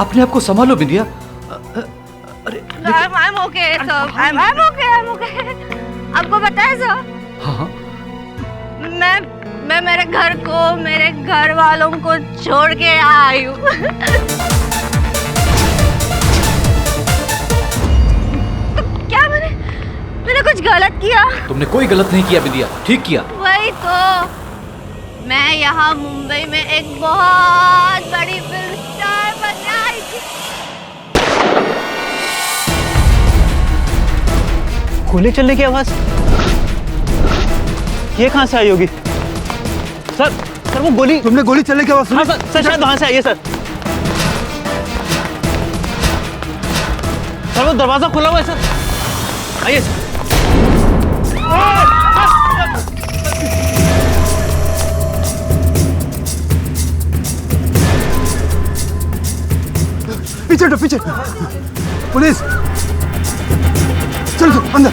अपने आप को संभालो बिंदिया। अरे I'm okay, sir. I'm okay. आपको पता है सर, हाँ, मैं मेरे घर को, मेरे घर वालों को छोड़ के आई हूँ। तो क्या मैंने कुछ गलत किया? तुमने कोई गलत नहीं किया बिंदिया, ठीक किया। वही तो, मैं यहाँ मुंबई में एक बहुत बड़ी फिल्म स्टार बनने आई थी। गोली चलने की आवाज ये कहां से आई होगी? सर वो गोली, तुमने गोली चलने की आवाज सुनी? हाँ सर शायद वहां से आई है सर। सर वो दरवाजा खुला हुआ है सर, आइए सर। पीछे हटो, पीछे। पुलिस, चलो अंदर।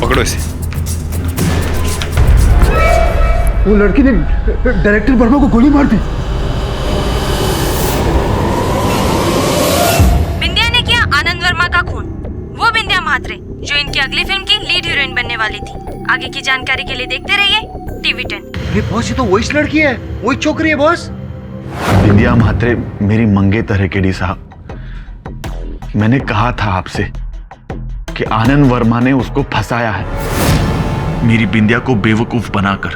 पकड़ो इसे। वो लड़की ने डायरेक्टर वर्मा को गोली मार दी। बिंदिया ने किया आनंद वर्मा का खून। वो बिंदिया म्हात्रे जो इनकी अगली फिल्म की लीड हीरोइन बनने वाली थी। आगे की जानकारी के लिए देखते रहिए टीवी 10। ये बॉस, ये तो वही लड़की है, वही छोकरी है बॉस। बिंदिया म्हात्रे मेरी मंगेतर है केडी साहब। मैंने कहा था आपसे कि आनंद वर्मा ने उसको फंसाया है। मेरी बिंदिया को बेवकूफ बनाकर,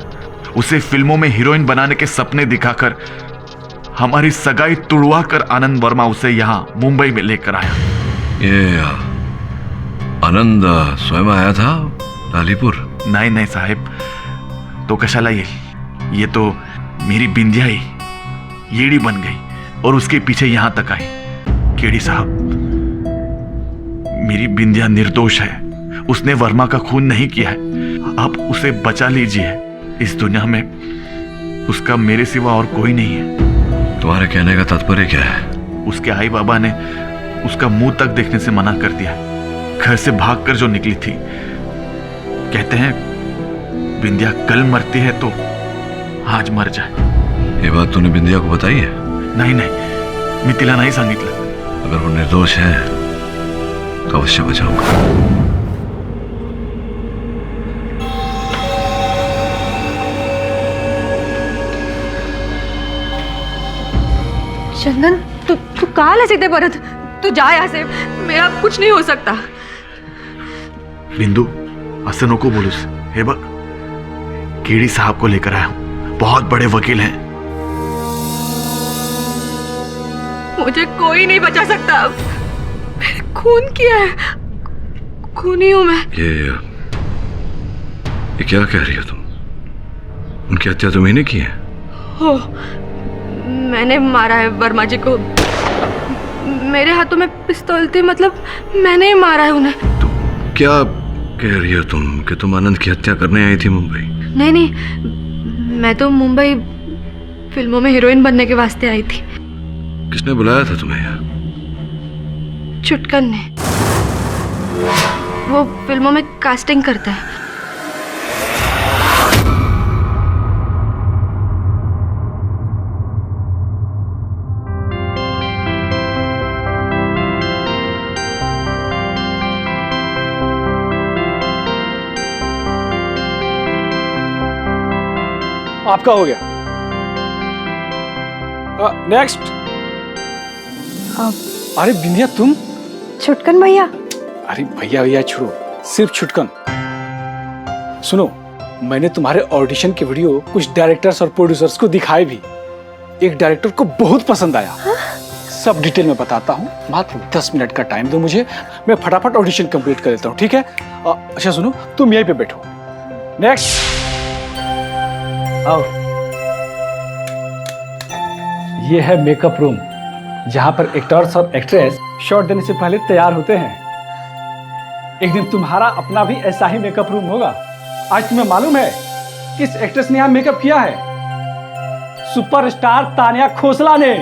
उसे फिल्मों में हीरोइन बनाने के सपने दिखाकर, हमारी सगाई तुड़वा कर आनंद वर्मा उसे यहाँ मुंबई में लेकर आया। ये आनंद स्वयं आया था लालीपुर? नहीं साहेब, तो कशाला ये तो मेरी बिंदिया ही येड़ी बन गई और उसके पीछे यहां तक आई। केडी साहब, मेरी बिंदिया निर्दोष है, उसने वर्मा का खून नहीं किया है। आप उसे बचा लीजिए, इस दुनिया में उसका मेरे सिवा और कोई नहीं है। तुम्हारे कहने का तात्पर्य क्या है? उसके आई बाबा ने उसका मुंह तक देखने से मना कर दिया। घर से भागकर जो निकली थी। कहते हैं बिंदिया कल मरती है तो आज मर जाए। ये बात तूने बिंदिया को बताई है? नहीं, मी तिला नहीं सांगितलं। अगर वो निर्दोष है तो अवश्य बचाऊंगा। चंदन, तू काल है सीधे परत, तू जा यहाँ से, मेरा कुछ नहीं हो सकता। बिंदू, असं नको बोलूस। हे बघ, केडी साहब को लेकर आया हूं, बहुत बड़े वकील हैं। मुझे कोई नहीं बचा सकता अब। मैंने खून किया है, खूनी हूं मैं। ये क्या कह रही हो तुम? उनकी हत्या तुम्ही ने की है? हो, मैंने मारा है वर्मा जी को। मेरे हाथों में पिस्तौल थी, मतलब मैंने ही मारा है उन्हें। तो क्या कह रही हो तुम कि तुम आनंद की हत्या करने आई थी मुंबई? नहीं, मैं तो मुंबई फिल्मों में हीरोइन बनने के वास्ते आई थी। किसने बुलाया था तुम्हें यहाँ? चुटकन ने। वो फिल्मों में कास्टिंग करता है। आपका हो गया। नेक्स्ट। अरे बिंदिया, तुम? चुटकन भैया। अरे भैया छोड़ो, सिर्फ चुटकन। सुनो, मैंने तुम्हारे ऑडिशन के वीडियो कुछ डायरेक्टर्स और प्रोड्यूसर्स को दिखाए भी। एक डायरेक्टर को बहुत पसंद आया। सब डिटेल में बताता हूँ, मात्र 10 मिनट का टाइम दो मुझे, मैं फटाफट ऑडिशन कंप्लीट कर देता हूँ, ठीक है? अच्छा सुनो, तुम यहीं पे बैठो। नेक्स्ट। आओ। ये है मेकअप रूम, जहां पर एक्टर्स और एक्ट्रेस शॉट देने से पहले तैयार होते हैं। एक दिन तुम्हारा अपना भी ऐसा ही मेकअप रूम होगा। आज तुम्हें मालूम है किस एक्ट्रेस ने यहाँ मेकअप किया है? सुपरस्टार तानिया खोसला ने।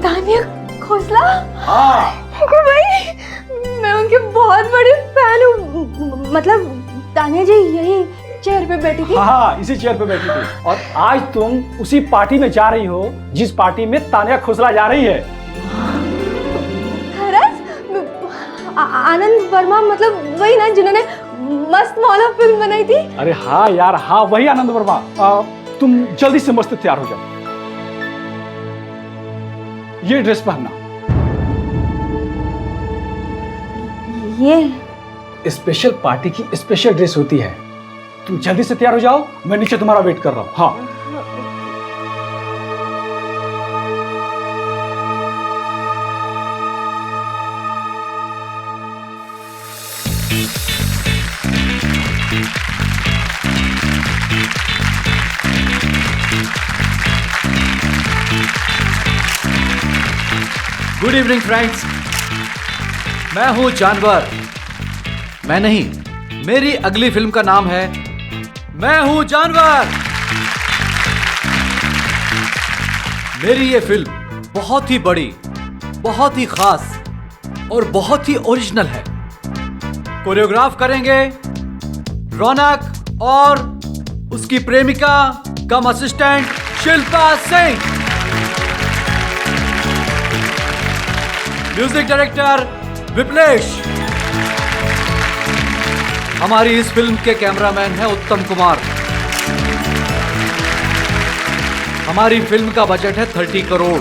तानिया खोसला? हाँ। भाई, मैं उनके बहुत बड़ी फैन हूँ। मतलब तान्या जी यही चेयर पे बैठी थी। हाँ, इसी चेयर पे बैठी थी। और आज तुम उसी पार्टी में जा रही हो जिस पार्टी में तान्या खोसला जा रही है। आनंद वर्मा, मतलब वही ना जिन्होंने मस्त मौला फिल्म बनाई थी। अरे हाँ यार, हाँ वही आनंद वर्मा। तुम जल्दी से मस्त तैयार हो जाओ, ये ड्रेस पहनना। ये स्पेशल पार्टी की स्पेशल ड्रेस होती है। तुम जल्दी से तैयार हो जाओ, मैं नीचे तुम्हारा वेट कर रहा हूँ। हाँ गुड इवनिंग फ्रेंड्स, मैं हूं जानवर। मैं नहीं, मेरी अगली फिल्म का नाम है मैं हूं जानवर। मेरी ये फिल्म बहुत ही बड़ी, बहुत ही खास और बहुत ही ओरिजिनल है। कोरियोग्राफ करेंगे रौनक और उसकी प्रेमिका cum assistant Shilpa Singh. Music director Viplesh. हमारी इस फिल्म के कैमरामैन है उत्तम कुमार। हमारी फिल्म का बजट है 30 करोड़।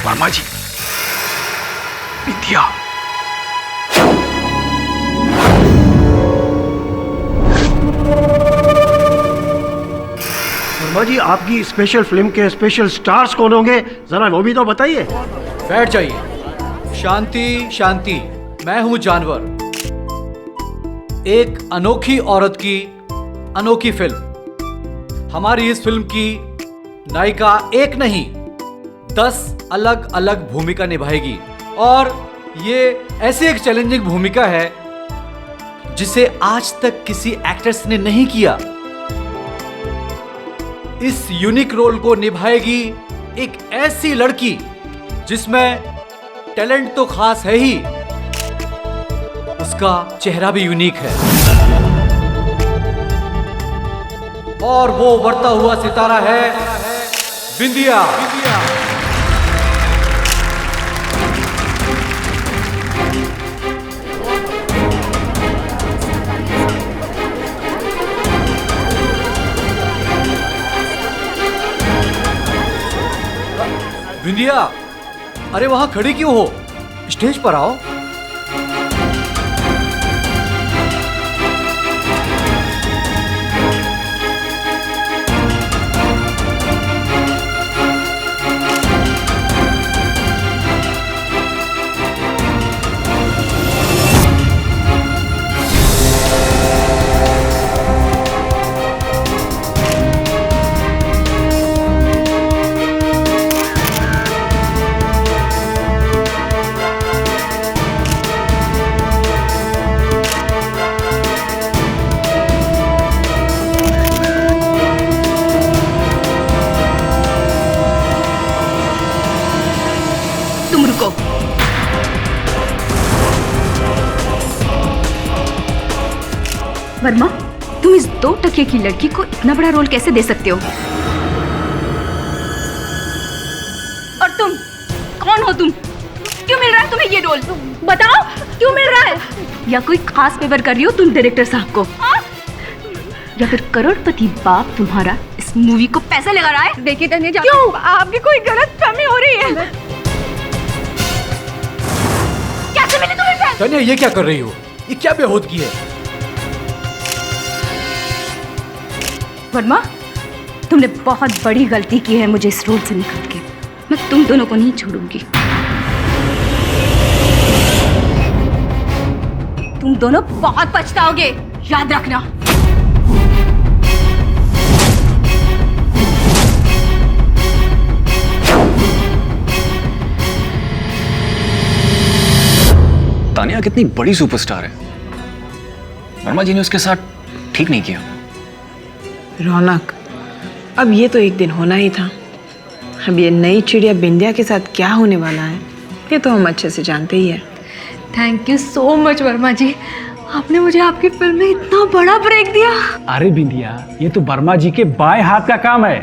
वर्मा जी, विद्या। वर्मा जी, आपकी स्पेशल फिल्म के स्पेशल स्टार्स कौन होंगे, जरा वो भी तो बताइए। बैठ जाइए। शांति शांति, मैं हूं जानवर। एक अनोखी औरत की अनोखी फिल्म। हमारी इस फिल्म की नायिका एक नहीं 10 अलग अलग भूमिका निभाएगी और ये ऐसी एक चैलेंजिंग भूमिका है जिसे आज तक किसी एक्ट्रेस ने नहीं किया। इस यूनिक रोल को निभाएगी एक ऐसी लड़की जिसमें टैलेंट तो खास है ही, उसका चेहरा भी यूनिक है और वो बढ़ता हुआ सितारा है बिंदिया। बिंदिया, अरे वहां खड़ी क्यों हो? स्टेज पर आओ। वर्मा, तुम इस 2 टके की लड़की को इतना बड़ा रोल कैसे दे सकते हो? और तुम कौन हो? तुम क्यों मिल रहा है तुम्हें ये रोल? बताओ क्यों मिल रहा है? या कोई खास फेवर कर रही हो तुम डायरेक्टर साहब को? या फिर करोड़पति बाप तुम्हारा इस मूवी को पैसे लगा रहा है? देखिए तन्या, क्यों आपकी कोई गलत फहमी हो रही है? कैसे मिली तुम्हें? तन्या, ये क्या कर रही हो? ये क्या बेहूदगी है? वर्मा, तुमने बहुत बड़ी गलती की है मुझे इस रोल से निकाल के। मैं तुम दोनों को नहीं छोड़ूंगी। तुम दोनों बहुत पछताओगे, याद रखना। तान्या कितनी बड़ी सुपरस्टार है, वर्मा जी ने उसके साथ ठीक नहीं किया। रौनक, अब ये तो एक दिन होना ही था। अब ये नई चिड़िया बिंदिया के साथ क्या होने वाला है ये तो हम अच्छे से जानते ही हैं। Thank you so much Varma ji, आपने मुझे आपकी फिल्म में इतना बड़ा ब्रेक दिया। अरे बिंदिया, ये तो वर्मा जी के बाएं हाथ का काम है।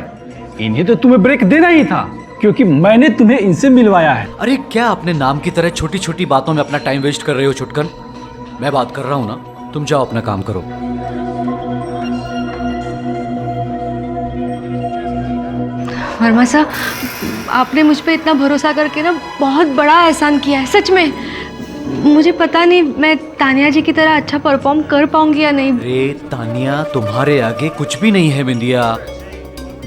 इन्हें तो तुम्हें ब्रेक देना ही था, क्योंकि मैंने तुम्हें इनसे मिलवाया है। अरे क्या अपने नाम की तरह छोटी छोटी बातों में अपना टाइम वेस्ट कर रहे हो छुटकन? मैं बात कर रहा हूँ ना, तुम जाओ अपना काम करो। वर्मा साहब, आपने मुझ पे इतना भरोसा करके ना बहुत बड़ा एहसान किया है, सच में। मुझे पता नहीं मैं तानिया जी की तरह अच्छा परफॉर्म कर पाऊंगी या नहीं। अरे तानिया तुम्हारे आगे कुछ भी नहीं है बिंदिया।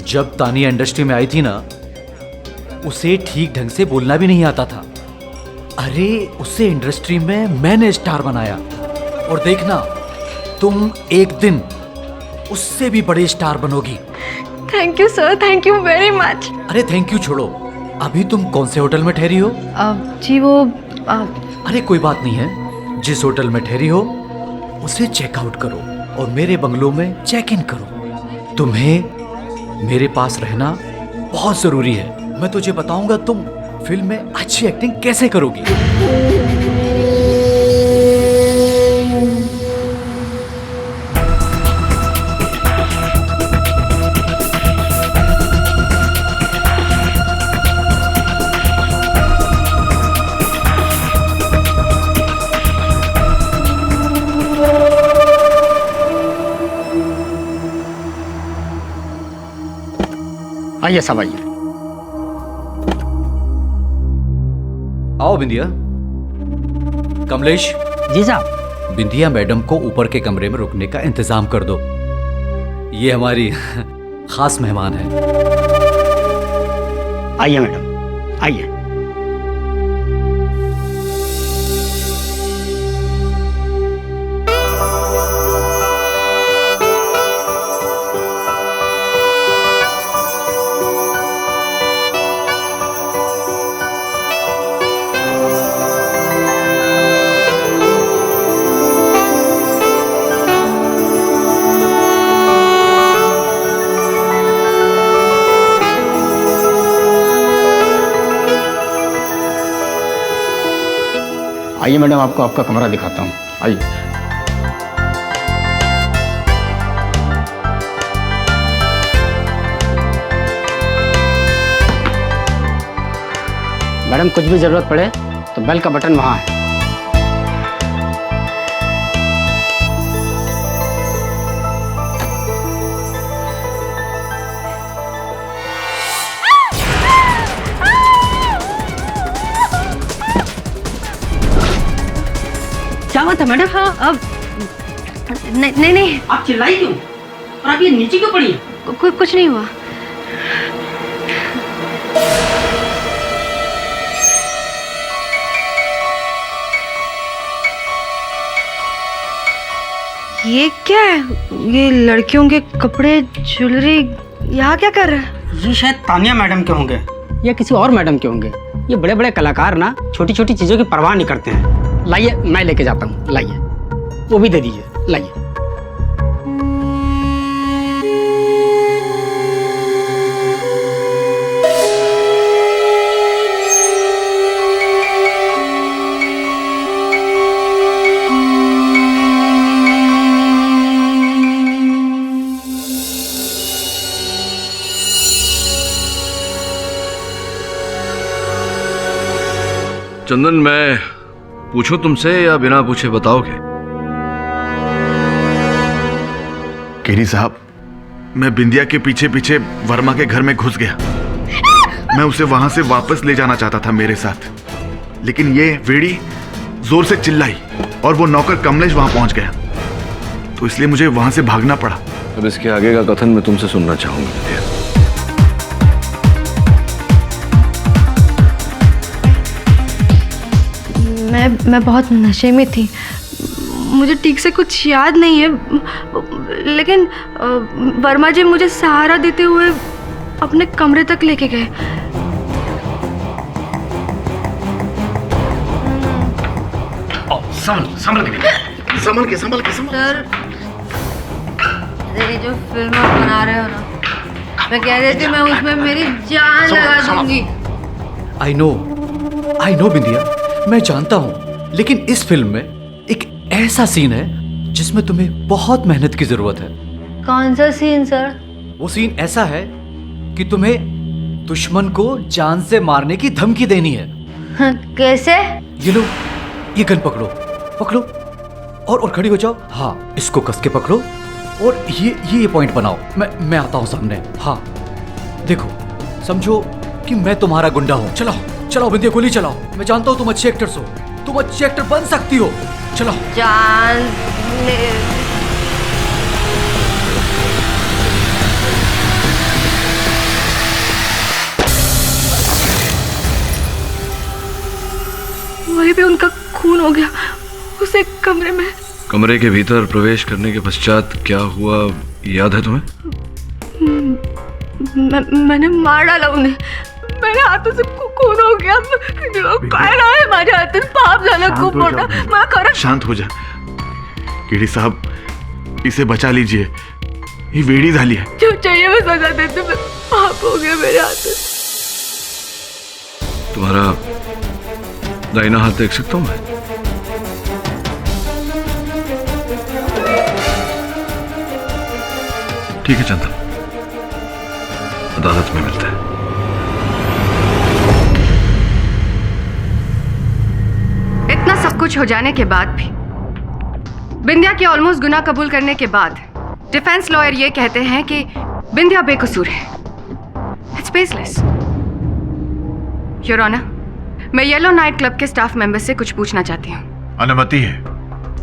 जब तानिया इंडस्ट्री में आई थी ना, उसे ठीक ढंग से बोलना भी नहीं आता था। अरे उसे इंडस्ट्री में मैंने स्टार बनाया, और देखना तुम एक दिन उससे भी बड़े स्टार बनोगी। Thank you sir, thank you very much. अरे थैंक यू छोड़ो, अभी तुम कौन से होटल में ठहरी हो? जी वो अरे कोई बात नहीं है, जिस होटल में ठहरी हो उसे चेकआउट करो और मेरे बंगलों में चेक इन करो। तुम्हें मेरे पास रहना बहुत जरूरी है। मैं तुझे बताऊंगा तुम फिल्म में अच्छी एक्टिंग कैसे करोगी। आइए सब आइए। आओ बिंदिया। कमलेश। जी साहब। बिंदिया मैडम को ऊपर के कमरे में रुकने का इंतजाम कर दो, ये हमारी खास मेहमान है। आइए मैडम, आइए। आइए मैडम, आपको आपका कमरा दिखाता हूँ। आइए। मैडम कुछ भी जरूरत पड़े तो बेल का बटन वहाँ है। क्या हुआ था मैडम? हाँ अब नहीं नहीं। आप चिल्लाई क्यों? और आप ये नीचे क्यों पड़ी है? कुछ नहीं हुआ। ये क्या है? ये लड़कियों के कपड़े, ज्वेलरी, यहाँ क्या कर रहा है? ये शायद तानिया मैडम के होंगे या किसी और मैडम के होंगे। ये बड़े बड़े कलाकार ना छोटी छोटी चीजों की परवाह नहीं करते हैं। लाइए, मैं लेके जाता हूँ। लाइए, वो भी दे दीजिए। लाइए। चंदन, मैं पूछूं तुमसे या बिना पूछे बताओगे? केरी साहब, मैं बिंदिया के पीछे पीछे वर्मा के घर में घुस गया। मैं उसे वहां से वापस ले जाना चाहता था मेरे साथ, लेकिन ये वेड़ी जोर से चिल्लाई और वो नौकर कमलेश वहां पहुंच गया, तो इसलिए मुझे वहां से भागना पड़ा। अब इसके आगे का कथन मैं तुमसे सुनना चाहूंगा। मैं बहुत नशे में थी, मुझे ठीक से कुछ याद नहीं है, लेकिन वर्मा जी मुझे सहारा देते हुए अपने कमरे तक लेके गए। संभल के। सर, ये जो फिल्म आप बना रहे हो ना, मैं कह रही थी मैं उसमें मेरी जान लगा दूंगी। आई नो, आई नो बिंदिया, मैं जानता हूं, लेकिन इस फिल्म में एक ऐसा सीन है जिसमें तुम्हें बहुत मेहनत की जरूरत है। कौन सा सीन सर? वो सीन ऐसा है कि तुम्हें दुश्मन को जान से मारने की धमकी देनी है। कैसे? ये लो, ये गन पकड़ो, पकड़ो और खड़ी हो जाओ। हाँ, इसको कस के पकड़ो और ये पॉइंट बनाओ। मैं आता हूँ सामने। हाँ देखो, समझो कि मैं तुम्हारा गुंडा हूँ। चलाओ चलाओ बिंदिया, गोली चलाओ। मैं जानता हूँ तुम अच्छे एक्टर्स हो, तुम अच्छे एक्टर बन सकती हो। चलाओ। जान वहीं पे उनका खून हो गया, उसे कमरे में। कमरे के भीतर प्रवेश करने के पश्चात क्या हुआ याद है तुम्हें? मैंने मार डाला उन्हें, मेरे हाथों से खून हो गया। हमारे हाथ में पाप जाना खूब मोटा। मैं कर। शांत हो जा केडी साहब, इसे बचा लीजिए, ये वेड़ी झाली है। जो चाहिए मैं सजा देती, पाप हो गया मेरे हाथ में। तुम्हारा दाहिना हाथ देख सकता हूं मैं? ठीक है चंदन, अदालत में मिलते हैं। इतना सब कुछ हो जाने के बाद भी, बिंदिया के ऑलमोस्ट गुनाह कबूल करने के बाद डिफेंस लॉयर ये कहते हैं कि बिंदिया बेकसूर है। It's baseless. योर ऑनर, मैं येलो नाइट क्लब के स्टाफ मेंबर से कुछ पूछना चाहती हूँ। अनुमति है।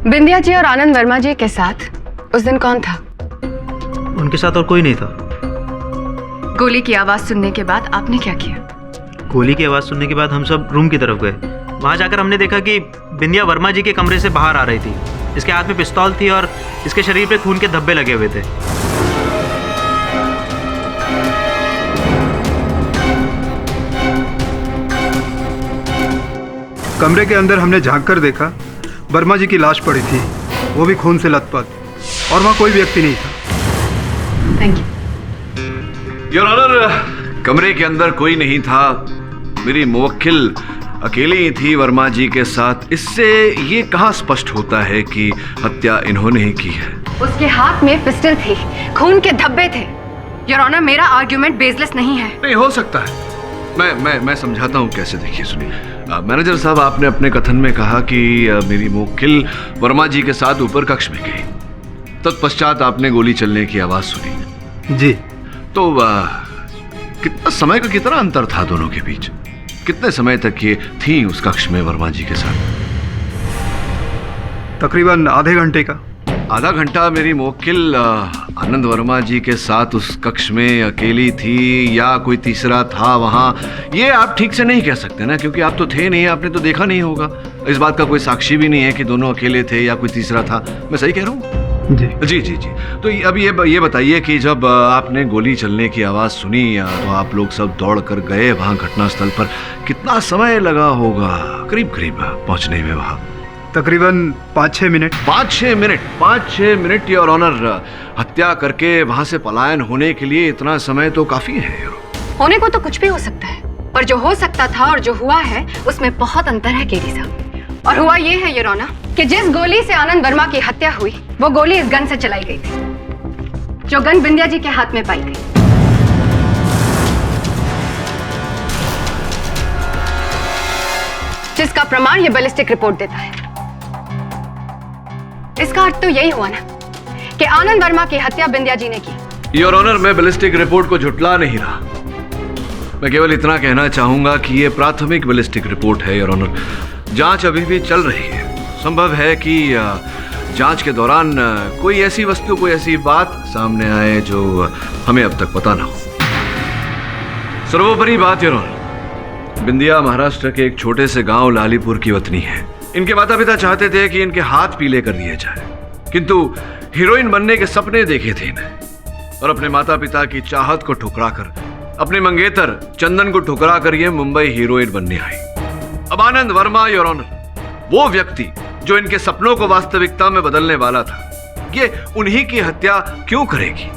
बिंदिया जी और आनंद वर्मा जी के साथ उस दिन कौन था? उनके साथ और कोई नहीं था। गोली की आवाज सुनने के बाद आपने क्या किया? गोली की आवाज सुनने के बाद हम सब रूम की तरफ गए। वहां जाकर हमने देखा कि बिंदिया वर्मा जी के कमरे से बाहर आ रही थी। इसके हाथ में पिस्तौल थी और इसके शरीर पे खून के धब्बे लगे हुए थे। कमरे के अंदर हमने झांक कर देखा, वर्मा जी की लाश पड़ी थी, वो भी खून से लथपथ, और वहाँ कोई व्यक्ति नहीं था। Thank you. योर ऑनर, कमरे के अंदर कोई नहीं था। मेरी मुवक्किल अकेली ही थी वर्मा जी के साथ। इससे ये कहाँ स्पष्ट होता है कि हत्या इन्होंने ही की है? उसके हाथ में पिस्टल थी, खून के धब्बे थे। योर ऑनर, मेरा आर्ग्यूमेंट बेसलेस नहीं है। नहीं हो सकता है, मैं समझाता हूँ कैसे। देखिए सुनिए मैनेजर साहब, आपने अपने कथन में कहा कि मेरी मुवक्किल वर्मा जी के साथ ऊपर कक्ष में गई, तत्पश्चात आपने गोली चलने की आवाज सुनी। जी। तो कितना समय का कितना अंतर था दोनों के बीच? कितने समय तक ये थी उस कक्ष में वर्मा जी के साथ? तकरीबन आधे घंटे का। आधा घंटा मेरी मुवक्किल आनंद वर्मा जी के साथ उस कक्ष में अकेली थी या कोई तीसरा था वहां, ये आप ठीक से नहीं कह सकते ना, क्योंकि आप तो थे नहीं, आपने तो देखा नहीं होगा। इस बात का कोई साक्षी भी नहीं है कि दोनों अकेले थे या कोई तीसरा था। मैं सही कह रहा हूँ? जी जी जी जी। तो अब ये बताइए कि जब आपने गोली चलने की आवाज़ सुनी तो आप लोग सब दौड़ कर गए वहाँ घटनास्थल पर, कितना समय लगा होगा करीब करीब पहुँचने में वहाँ? तकरीबन 5-6 मिनट। 5-6 minute your honour. हत्या करके वहाँ से पलायन होने के लिए इतना समय तो काफ़ी है। होने को तो कुछ भी हो सकता है, पर जो हो सकता था और जो हुआ है उसमें बहुत अंतर है केडी साहब। और हुआ ये है योर ऑनर कि जिस गोली से आनंद वर्मा की हत्या हुई वो गोली इस गन से चलाई गई थी, जो गन बिंदिया जी के हाथ में पाई गई। जिसका प्रमाण ये बैलिस्टिक रिपोर्ट देता है। इसका अर्थ तो यही हुआ ना कि आनंद वर्मा की हत्या बिंदिया जी ने की। योर ऑनर, मैं बैलिस्टिक रिपोर्ट को झुटला नहीं रहा। मैं केवल इतना कहना चाहूंगा कि ये प्राथमिक बैलिस्टिक रिपोर्ट है योर ऑनर। जांच अभी भी चल रही है। संभव है कि जांच के दौरान कोई ऐसी वस्तु, कोई ऐसी बात सामने आए जो हमें अब तक पता ना हो। सर्वोपरि बात योर ऑनर, बिंदिया महाराष्ट्र के एक छोटे से गांव लालीपुर की वतनी है। इनके माता पिता चाहते थे कि इनके हाथ पीले कर दिए जाए, किंतु हीरोइन बनने के सपने देखे थे इन्हें, और अपने माता पिता की चाहत को ठुकरा कर, अपने मंगेतर चंदन को ठुकरा कर ये मुंबई हीरोइन बनने आई। अब आनंद वर्मा योर ऑनर, वो व्यक्ति जो इनके सपनों को वास्तविकता में बदलने वाला था, ये उन्हीं की हत्या क्यों करेगी?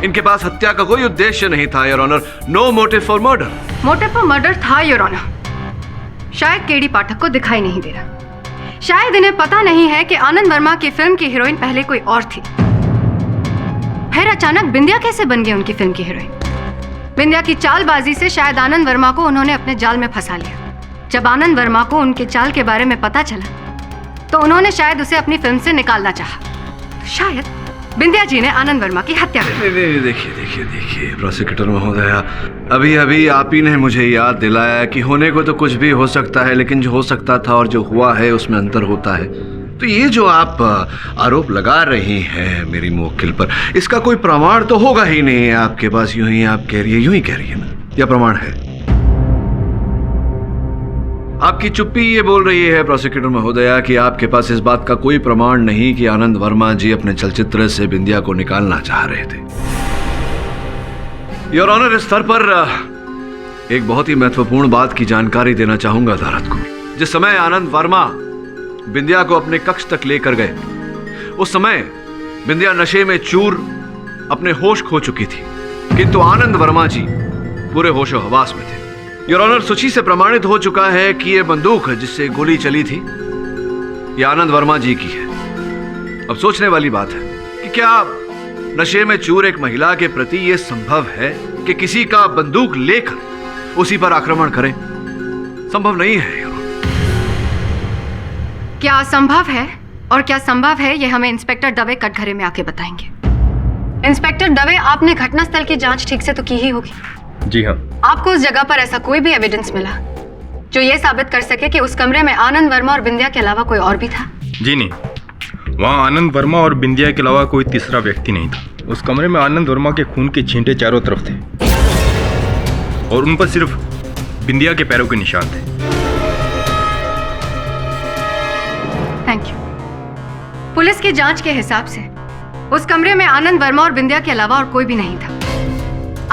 इनके पास हत्या का कोई उद्देश्य नहीं था your honour. No motive for murder. Motive for murder था योर ऑनर, शायद केडी पाठक को दिखाई नहीं दे रहा। शायद इन्हें पता नहीं है कि आनंद वर्मा की फिल्म की हीरोइन पहले कोई और थी। फिर अचानक बिंदिया कैसे बन गई उनकी फिल्म की हीरोइन? बिंदिया की चालबाजी से शायद आनंद वर्मा को उन्होंने अपने जाल में फंसा लिया। जब आनंद वर्मा को उनके चाल के बारे में पता चला तो उन्होंने शायद उसे अपनी फिल्म से निकालना चाहा। तो शायद बिंदिया जी ने आनंद वर्मा की हत्या कर दी। नहीं, देखिए प्रोसिक्यूटर महोदया, अभी अभी आप ही ने मुझे याद दिलाया कि होने को तो कुछ भी हो सकता है, लेकिन जो हो सकता था और जो हुआ है उसमें अंतर होता है। तो ये जो आप आरोप लगा रही हैं मेरी मुवक्किल पर, इसका कोई प्रमाण तो होगा ही नहीं है आपके पास। यूं ही आप कह रही है, यूं ही कह रही है ना, या प्रमाण है? आपकी चुप्पी ये बोल रही है प्रोसिक्यूटर महोदया कि आपके पास इस बात का कोई प्रमाण नहीं कि आनंद वर्मा जी अपने चलचित्र से बिंदिया को निकालना चाह रहे थे। योर ऑनर, इस स्तर पर एक बहुत ही महत्वपूर्ण बात की जानकारी देना चाहूंगा अदालत को। जिस समय आनंद वर्मा बिंदिया को अपने कक्ष तक लेकर गए, उस समय बिंदिया नशे में चूर अपने होश खो चुकी थी, किंतु आनंद वर्मा जी पूरे होशो हवास में थे। योर ऑनर, सूची से प्रमाणित हो चुका है कि यह बंदूक जिससे गोली चली थी यह आनंद वर्मा जी की है। अब सोचने वाली बात है कि क्या नशे में चूर एक महिला के प्रति यह संभव है कि किसी का बंदूक लेकर उसी पर आक्रमण करें? संभव नहीं है। क्या असंभव है और क्या संभव है, यह हमें इंस्पेक्टर दवे कटघरे में आके बताएंगे। इंस्पेक्टर दवे, आपने घटनास्थल की जांच ठीक से तो की ही होगी। जी हाँ। आपको उस जगह पर ऐसा कोई भी एविडेंस मिला जो ये साबित कर सके कि उस कमरे में आनंद वर्मा और बिंदिया के अलावा कोई और भी था? जी नहीं, वहाँ आनंद वर्मा और बिंदिया के अलावा कोई तीसरा व्यक्ति नहीं था। उस कमरे में आनंद वर्मा के खून के छींटे चारों तरफ थे और उन पर सिर्फ बिंदिया के पैरों के निशान थे। Thank you. पुलिस की जांच के हिसाब से उस कमरे में आनंद वर्मा और बिंदिया के अलावा और कोई भी नहीं था।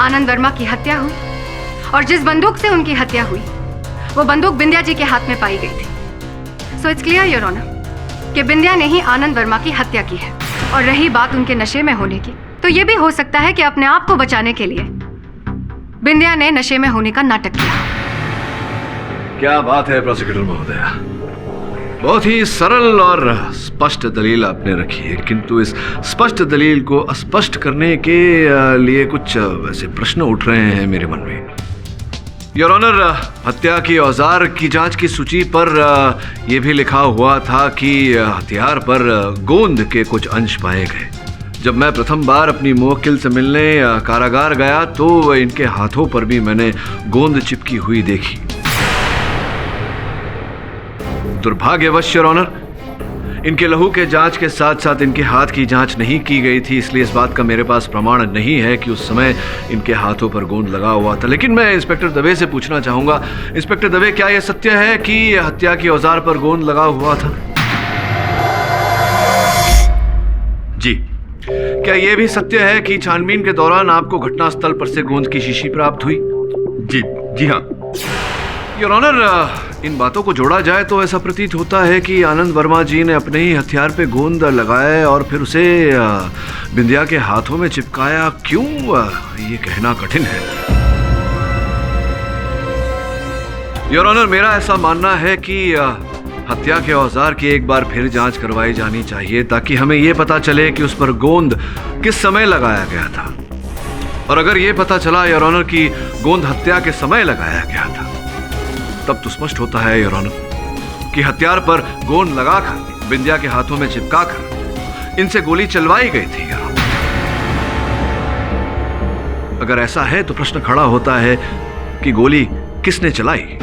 आनंद वर्मा की हत्या हुई और जिस बंदूक से उनकी हत्या हुई वो बंदूक बिंदिया जी के हाथ में पाई गई थी। So it's clear your honour कि बिंदिया ने ही आनंद वर्मा की हत्या की है। और रही बात उनके नशे में होने की, तो ये भी हो सकता है कि अपने आप को बचाने के लिए बिंदिया ने नशे में होने का नाटक किया। क्या बात है प्रोसिक्यूटर महोदया, बहुत ही सरल और स्पष्ट दलील आपने रखी है, किंतु इस स्पष्ट दलील को अस्पष्ट करने के लिए कुछ वैसे प्रश्न उठ रहे हैं मेरे मन में। योर ऑनर, हत्या की औजार की जांच की सूची पर यह भी लिखा हुआ था कि हथियार पर गोंद के कुछ अंश पाए गए। जब मैं प्रथम बार अपनी मुवक्किल से मिलने कारागार गया तो इनके हाथों पर भी मैंने गोंद चिपकी हुई देखी। दुर्भाग्यवश योर ऑनर, इनके लहू के जांच के साथ साथ इनके हाथ की जांच नहीं की गई थी, इसलिए इस बात का मेरे पास प्रमाण नहीं है कि उस समय इनके हाथों पर गोंद लगा हुआ था। लेकिन मैं इंस्पेक्टर दवे से पूछना चाहूंगा, इंस्पेक्टर दवे, क्या यह सत्य है कि हत्या की औजार पर गोंद लगा हुआ था? जी। क्या यह भी सत्य है कि छानबीन के दौरान आपको घटनास्थल पर से गोंद की शीशी प्राप्त हुई? जी हाँ। योर ऑनर, इन बातों को जोड़ा जाए तो ऐसा प्रतीत होता है कि आनंद वर्मा जी ने अपने ही हथियार पे गोंद लगाए और फिर उसे बिंदिया के हाथों में चिपकाया। क्यों, ये कहना कठिन है। योर ऑनर, मेरा ऐसा मानना है कि हत्या के औजार की एक बार फिर जांच करवाई जानी चाहिए ताकि हमें यह पता चले कि उस पर गोंद किस समय लगाया गया था। और अगर यह पता चला योर ऑनर कि गोंद हत्या के समय लगाया गया था, तब तो स्पष्ट होता है योर ऑनर कि हथियार पर गोंद लगाकर बिंदिया के हाथों में चिपकाकर इनसे गोली चलवाई गई थी। अगर ऐसा है तो प्रश्न खड़ा होता है कि गोली किसने चलाई?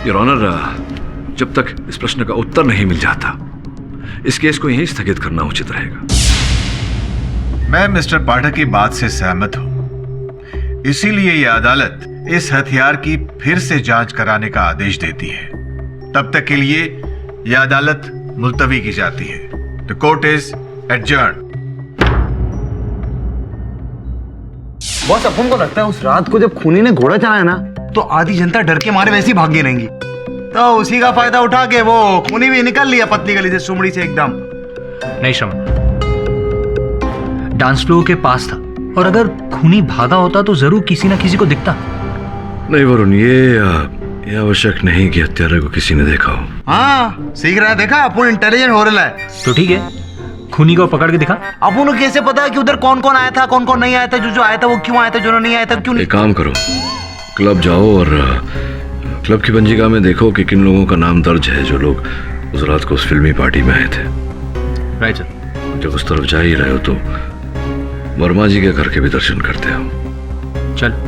योर ऑनर, जब तक इस प्रश्न का उत्तर नहीं मिल जाता, इस केस को यहीं स्थगित करना उचित रहेगा। मैं मिस्टर पाठक की बात से सहमत हूं, इसीलिए यह अदालत इस हथियार की फिर से जांच कराने का आदेश देती है। तब तक के लिए यह अदालत मुलतवी की जाती है। The court is adjourn. Boss, अब हमको लगता है उस रात को जब खूनी ने घोड़ा चलाया ना, तो आधी जनता डर के मारे वैसे ही भाग गई रहेंगी। तो उसी का फायदा उठा के वो खूनी भी निकल लिया पतली गली से, सुमड़ी से एकदम। नहीं श्रवण, डांस फ्लोर के पास था और अगर खूनी भागा होता तो जरूर किसी ना किसी को दिखता। नहीं वरुण, ये आवश्यक नहीं कि हत्यारे को किसी ने देखा हो। हाँ सीख रहा है, देखा अपन इंटेलिजेंट हो रहा है। तो ठीक है, खूनी को पकड़ के दिखा। अपन को कैसे पता कि उधर कौन कौन आया था, कौन कौन नहीं आया था, जो आया था वो क्यों आया था, जो नहीं आया था क्यों नहीं। एक काम करो, क्लब जाओ और क्लब की पंजिका में देखो कि किन लोगों का नाम दर्ज है जो लोग उस रात को उस फिल्मी पार्टी में आए थे। Right sir. जब उस तरफ जा ही रहे हो तो वर्मा जी के घर के भी दर्शन करते हो। चल।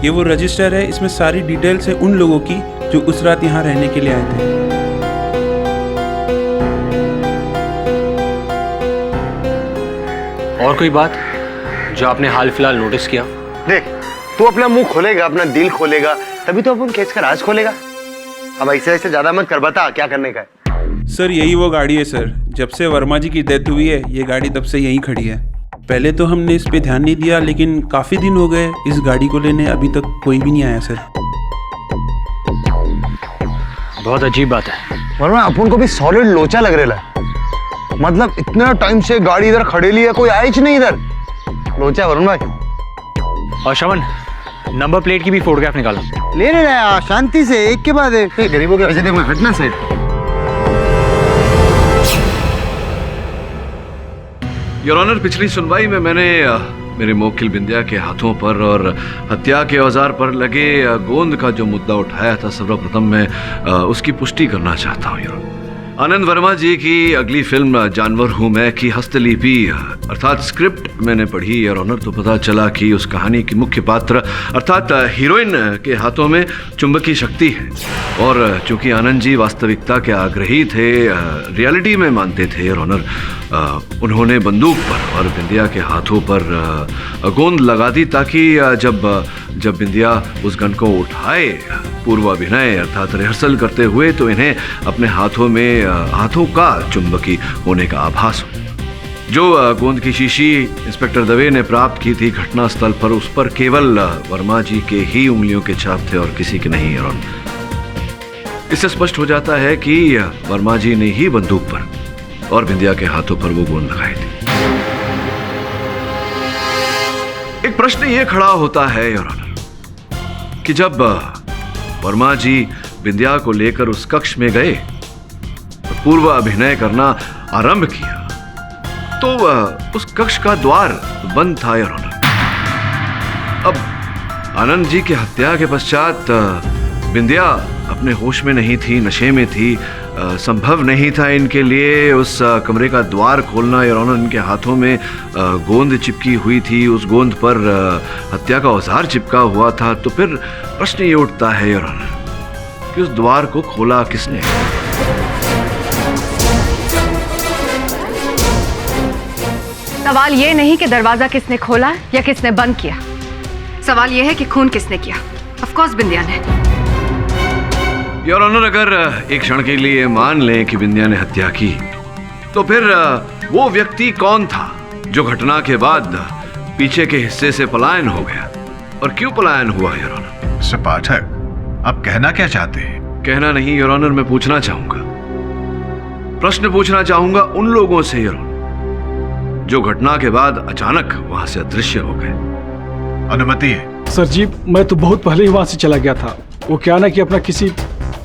ये वो रजिस्टर है, इसमें सारी डिटेल्स है उन लोगों की जो उस रात यहाँ रहने के लिए आए थे। और कोई बात जो आपने हाल फिलहाल नोटिस किया? देख, तू अपना मुंह खोलेगा, अपना दिल खोलेगा, तभी तो अपन केस का राज खोलेगा। अब ऐसे ऐसे ज्यादा मत कर, बता क्या करने का है। सर यही वो गाड़ी है सर, जब से वर्मा जी की डेथ हुई है ये गाड़ी तब से यहीं खड़ी है। पहले तो हमने इस पे ध्यान नहीं दिया, लेकिन काफी दिन हो गए इस गाड़ी को लेने, अभी तक कोई भी नहीं आया सर। बहुत अजीब बात है। वर्मा अपन को भी सॉलिड लोचा लग रहा है, मतलब इतना टाइम से गाड़ी इधर खड़ेली है, कोई आया ही नहीं इधर। लोचा वरुण भाई। और श्रवण, नंबर प्लेट की भी फोटोग्राफ निकालो। ले रहा शांति से, एक के बाद एक। गरीबों के वैसे देखो, हटना साइड। योर ऑनर, पिछली सुनवाई में मैंने मेरे मोक्किल बिंदिया के हाथों पर और हत्या के औजार पर लगे गोंद का जो मुद्दा उठाया था, सर्वप्रथम मैं उसकी पुष्टि करना चाहता हूँ। योर आनंद वर्मा जी की अगली फिल्म जानवर हूँ मैं की हस्तलिपि अर्थात स्क्रिप्ट मैंने पढ़ी और ऑनर, तो पता चला कि उस कहानी की मुख्य पात्र अर्थात हीरोइन के हाथों में चुंबकीय शक्ति है। और चूंकि आनंद जी वास्तविकता के आग्रही थे, रियलिटी में मानते थे और ऑनर, उन्होंने बंदूक पर और बिंदिया के हाथों पर गोंद लगा दी ताकि जब बिंदिया उस गन को उठाए पूर्वाभिनय अर्थात रिहर्सल करते हुए तो इन्हें अपने हाथों का चुंबकी होने का आभास हो। जो गोंद की शीशी इंस्पेक्टर दवे ने प्राप्त की थी घटनास्थल पर, उस पर केवल वर्मा जी के ही उंगलियों के छाप थे और किसी के नहीं। और इससे स्पष्ट हो जाता है कि वर्मा जी ने ही बंदूक पर और बिंदिया के हाथों पर वो गोंद लगाई थी। एक प्रश्न ये खड़ा होता है योर ऑनर कि जब वर्मा जी बिंदिया को लेकर उस कक्ष में गए और पूर्व अभिनय करना आरंभ किया तो उस कक्ष का द्वार बंद था योर ऑनर। अब आनंद जी की हत्या के पश्चात बिंदिया अपने होश में नहीं थी, नशे में थी, संभव नहीं था इनके लिए उस कमरे का द्वार खोलना। योर ऑनर, इनके हाथों में गोंद चिपकी हुई थी, उस गोंद पर हत्या का औजार चिपका हुआ था। तो फिर प्रश्न ये उठता है योर ऑनर कि उस द्वार को खोला किसने? सवाल ये नहीं कि दरवाजा किसने खोला या किसने बंद किया, सवाल ये है कि खून किसने किया। ऑफ कोर्स बिंदिया ने। योर ऑनर, अगर एक क्षण के लिए मान लें कि बिंदिया ने हत्या की, तो फिर वो व्यक्ति कौन था जो घटना के बाद पीछे के हिस्से से पलायन हो गया, और क्यों पलायन हुआ योर ऑनर? मिस्टर पाठक, आप कहना क्या चाहते हैं? कहना नहीं योर ऑनर, मैं पूछना चाहूंगा, प्रश्न पूछना चाहूंगा उन लोगों से योर ऑनर जो घटना के बाद अचानक वहां से अदृश्य हो गए। अनुमति है सर जी, मैं तो बहुत पहले ही वहां से चला गया था। वो क्या ना कि अपना किसी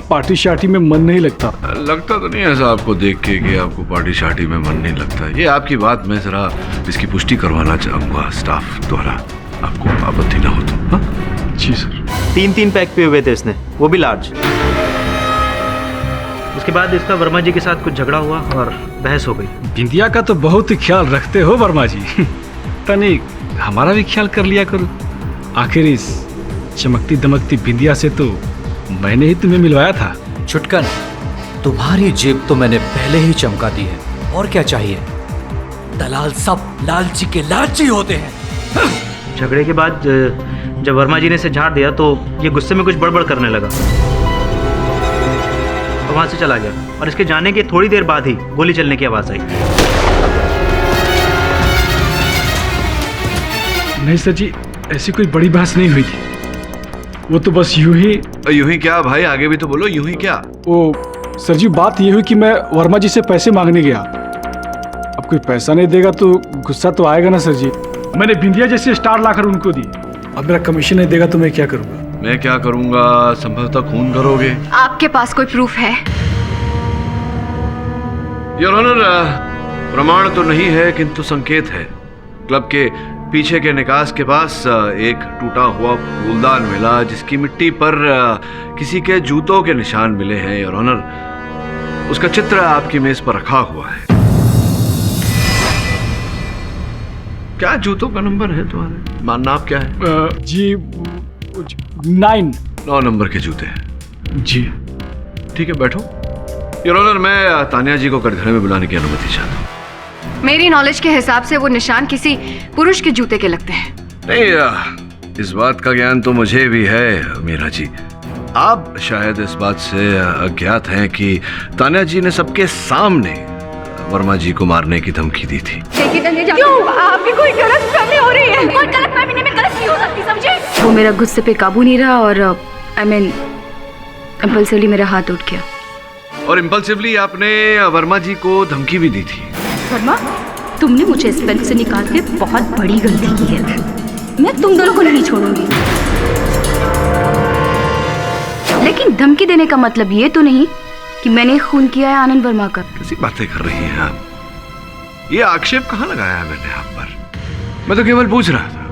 पार्टी शार्टी में मन नहीं लगता। लगता तो नहीं ऐसा आपको देख के कि आपको पार्टी शार्टी में मन नहीं लगता। ये आपकी बात मैं जरा इसकी पुष्टि करवाना चाहूंगा स्टाफ द्वारा, आपको आपत्ति ना हो तो। हाँ जी सर। 3 पैक पिए हुए थे इसने, वो भी लार्ज। उसके बाद इसका वर्मा जी के साथ कुछ झगड़ा हुआ और बहस हो गई। बिंदिया का तो बहुत ही ख्याल रखते हो वर्मा जी। तनिक हमारा भी ख्याल कर लिया करो। आखिर इस चमकती दमकती बिंदिया से तो मैंने ही तुम्हें मिलवाया था। छुटकन, तुम्हारी जेब तो मैंने पहले ही चमका दी है, और क्या चाहिए? दलाल सब लालची के लालची होते हैं। झगड़े के बाद जब वर्मा जी ने इसे झाड़ दिया तो ये गुस्से में कुछ बड़बड़ करने लगा और वहां से चला गया। और इसके जाने के थोड़ी देर बाद ही गोली चलने की आवाज आई। नहीं सर जी, ऐसी कोई बड़ी बहस नहीं हुई थी। वो तो बस यूं ही क्या भाई, आगे भी तो बोलो, यूं ही क्या? वो सर जी, बात ये हुई कि मैं वर्मा जी से पैसे मांगने गया। अब कोई पैसा नहीं देगा तो गुस्सा तो आएगा ना सर जी। मैंने बिंदिया जैसे स्टार लाकर उनको दी, अब मेरा कमीशन नहीं देगा तो मैं क्या करूँगा? मैं क्या करूँगा? संभवतः खून करोगे। आपके पास कोई प्रूफ है? योर ऑनर, प्रमाण तो नहीं है किंतु संकेत है। क्लब के पीछे के निकास के पास एक टूटा हुआ फूलदान मिला जिसकी मिट्टी पर किसी के जूतों के निशान मिले हैं। योर ऑनर, उसका चित्र आपकी मेज पर रखा हुआ है। क्या जूतों का नंबर है तुम्हारे? नाप क्या है? जी 9 नंबर के जूते हैं जी। ठीक है, बैठो। योर ऑनर, मैं तानिया जी को कटघरे में बुलाने की अनुमति चाहता हूँ। मेरी नॉलेज के हिसाब से वो निशान किसी पुरुष के जूते के लगते हैं। नहीं, इस बात का ज्ञान तो मुझे भी है मीरा जी। आप शायद इस बात से अज्ञात हैं कि तानिया जी ने सबके सामने वर्मा जी को मारने की धमकी दी थी। क्यों? आपकी कोई गलतफहमी हो रही है? कोई गलतफहमी नहीं, मैं गलत नहीं हो सकती, समझे? वो मेरा गुस्से पे काबू नहीं रहा और इम्पल्सिवली मेरा हाथ उठ गया। और इम्पल्सिवली आपने वर्मा जी को धमकी भी दी थी। वर्मा, तुमने मुझे इस बैंक से निकाल के बहुत बड़ी गलती की है। मैं तुम दोनों को नहीं छोड़ूंगी। लेकिन धमकी देने का मतलब ये तो नहीं कि मैंने खून किया है आनंद वर्मा का। कैसी बातें कर रही हैं आप? ये आक्षेप कहाँ लगाया है मैंने आप पर? मैं तो केवल पूछ रहा था।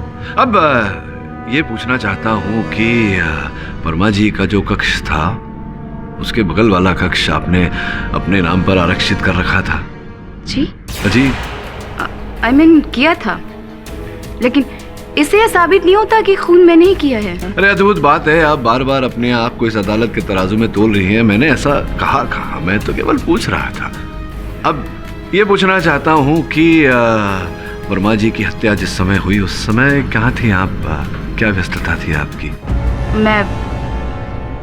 अब ये पूछना चाहता हूँ कि वर्मा जी का जो कक्ष था, उसके बगल वाला कक्ष आपने अपने नाम पर आरक्षित कर रखा था। जी जी, किया था, लेकिन इससे यह साबित नहीं होता कि खून मैंने ही किया है। अरे अद्भुत बात है, आप बार बार अपने आप को इस अदालत के तराजू में तोल रही हैं। मैंने ऐसा कहा, मैं तो केवल पूछ रहा था। अब ये पूछना चाहता हूँ कि वर्मा जी की हत्या जिस समय हुई उस समय कहाँ थी आप? क्या व्यस्तता थी आपकी? मैं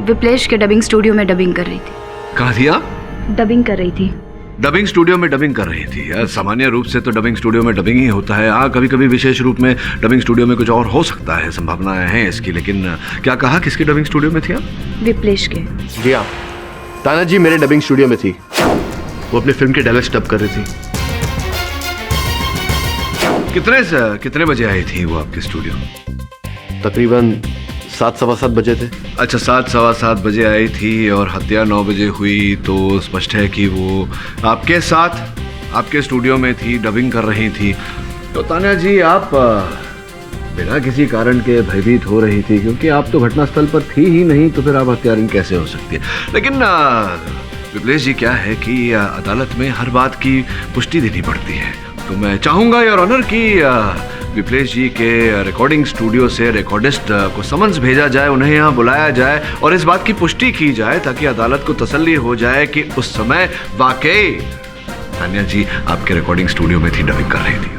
विप्लेश के डबिंग स्टूडियो में डबिंग कर रही थी। कहाँ थी आप? डबिंग कर रही थी। डबिंग स्टूडियो में डबिंग कर रही थी? सामान्य रूप से तो डबिंग स्टूडियो में डबिंग ही होता है। हाँ, कभी कभी विशेष रूप में डबिंग स्टूडियो में कुछ और हो सकता है, संभावनाएं हैं इसकी। लेकिन क्या कहा, किसकी डबिंग स्टूडियो में थी आप? विप्लेश के। जी हाँ, ताना जी मेरे डबिंग स्टूडियो में थी। वो अपनी फिल्म के डायलॉग्स डब कर रही थी। कितने बजे आई थी वो आपके स्टूडियो? तकरीबन 7 सवा 7 बजे थे। अच्छा, 7 सवा 7 बजे आई थी और हत्या 9 बजे हुई, तो स्पष्ट है कि वो आपके साथ आपके स्टूडियो में थी, डबिंग कर रही थी। तो तानिया जी, आप बिना किसी कारण के भयभीत हो रही थी, क्योंकि आप तो घटनास्थल पर थी ही नहीं, तो फिर आप हत्यारिन कैसे हो सकती है? लेकिन विप्लेश जी, क्या है कि अदालत में हर बात की पुष्टि देनी पड़ती है। तो मैं चाहूँगा योर ऑनर कि विप्लेश जी के रिकॉर्डिंग स्टूडियो से रिकॉर्डिस्ट को समन्स भेजा जाए, उन्हें यहाँ बुलाया जाए और इस बात की पुष्टि की जाए ताकि अदालत को तसल्ली हो जाए कि उस समय वाकई तानिया जी आपके रिकॉर्डिंग स्टूडियो में थी, डबिंग कर रही थी।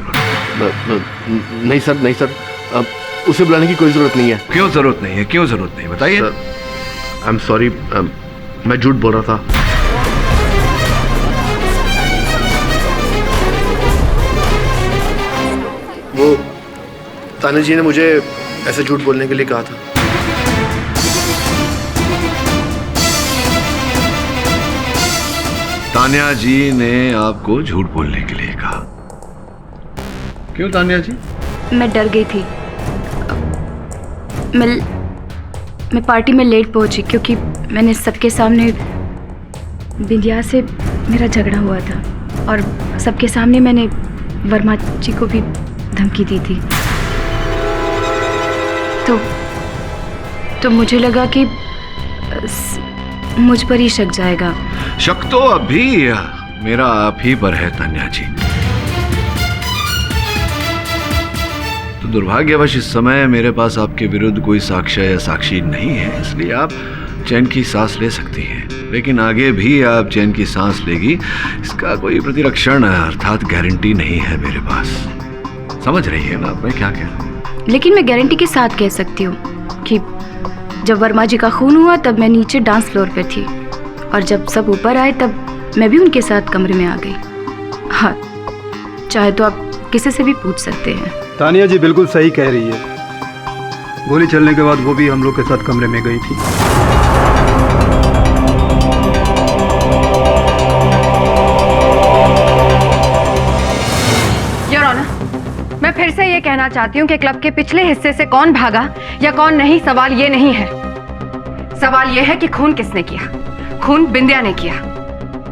नहीं सर, अब उसे बुलाने की कोई जरूरत नहीं है। क्यों जरूरत नहीं है? क्यों जरूरत नहीं, बताइए। आई एम सॉरी, मैं झूठ बोल रहा था। वो तानिया जी ने मुझे ऐसे झूठ बोलने के लिए कहा था। तानिया जी ने आपको झूठ बोलने के लिए कहा? क्यों तानिया जी? मैं डर गई थी। मैं पार्टी में लेट पहुंची क्योंकि मैंने सबके सामने बिंदिया से मेरा झगड़ा हुआ था और सबके सामने मैंने वर्मा जी को भी धमकी दी थी। तो मुझे लगा कि मुझ पर ही शक जाएगा। शक तो अभी मेरा आप ही पर है तानिया जी। तो दुर्भाग्यवश इस समय मेरे पास आपके विरुद्ध कोई साक्ष्य या साक्षी नहीं है, इसलिए आप चैन की सांस ले सकती हैं। लेकिन आगे भी आप चैन की सांस लेगी, इसका कोई प्रतिरक्षण अर्थात गारंटी नहीं है मेरे पास। समझ रही है ना आप मैं क्या कह रहा हूँ? लेकिन मैं गारंटी के साथ कह सकती हूँ कि जब वर्मा जी का खून हुआ तब मैं नीचे डांस फ्लोर पे थी और जब सब ऊपर आए तब मैं भी उनके साथ कमरे में आ गई। हाँ, चाहे तो आप किसी से भी पूछ सकते हैं। तानिया जी बिल्कुल सही कह रही है। गोली चलने के बाद वो भी हम लोग के साथ कमरे में गई थी। योर ऑनर, मैं फिर से ये कहना चाहती हूँ कि क्लब के पिछले हिस्से से कौन भागा या कौन नहीं, सवाल ये नहीं है। सवाल ये है कि खून किसने किया। खून बिंदिया ने किया।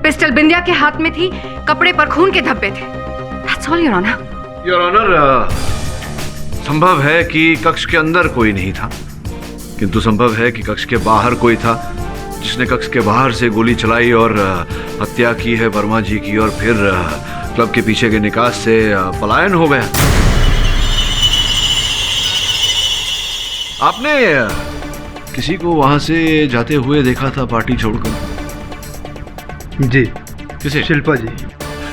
पिस्टल बिंदिया के हाथ में थी, कपड़े पर खून के धब्बे थे। That's all, your honour. Your honour, संभव है कि कक्ष के अंदर कोई नहीं था, किंतु संभव है कि कक्ष के बाहर कोई था जिसने कक्ष के बाहर से गोली चलाई और हत्या की है वर्मा जी की, और फिर क्लब के पीछे के निकास से पलायन हो गया। आपने किसी को वहां से जाते हुए देखा था पार्टी छोड़कर? जी। किसे? शिल्पा जी।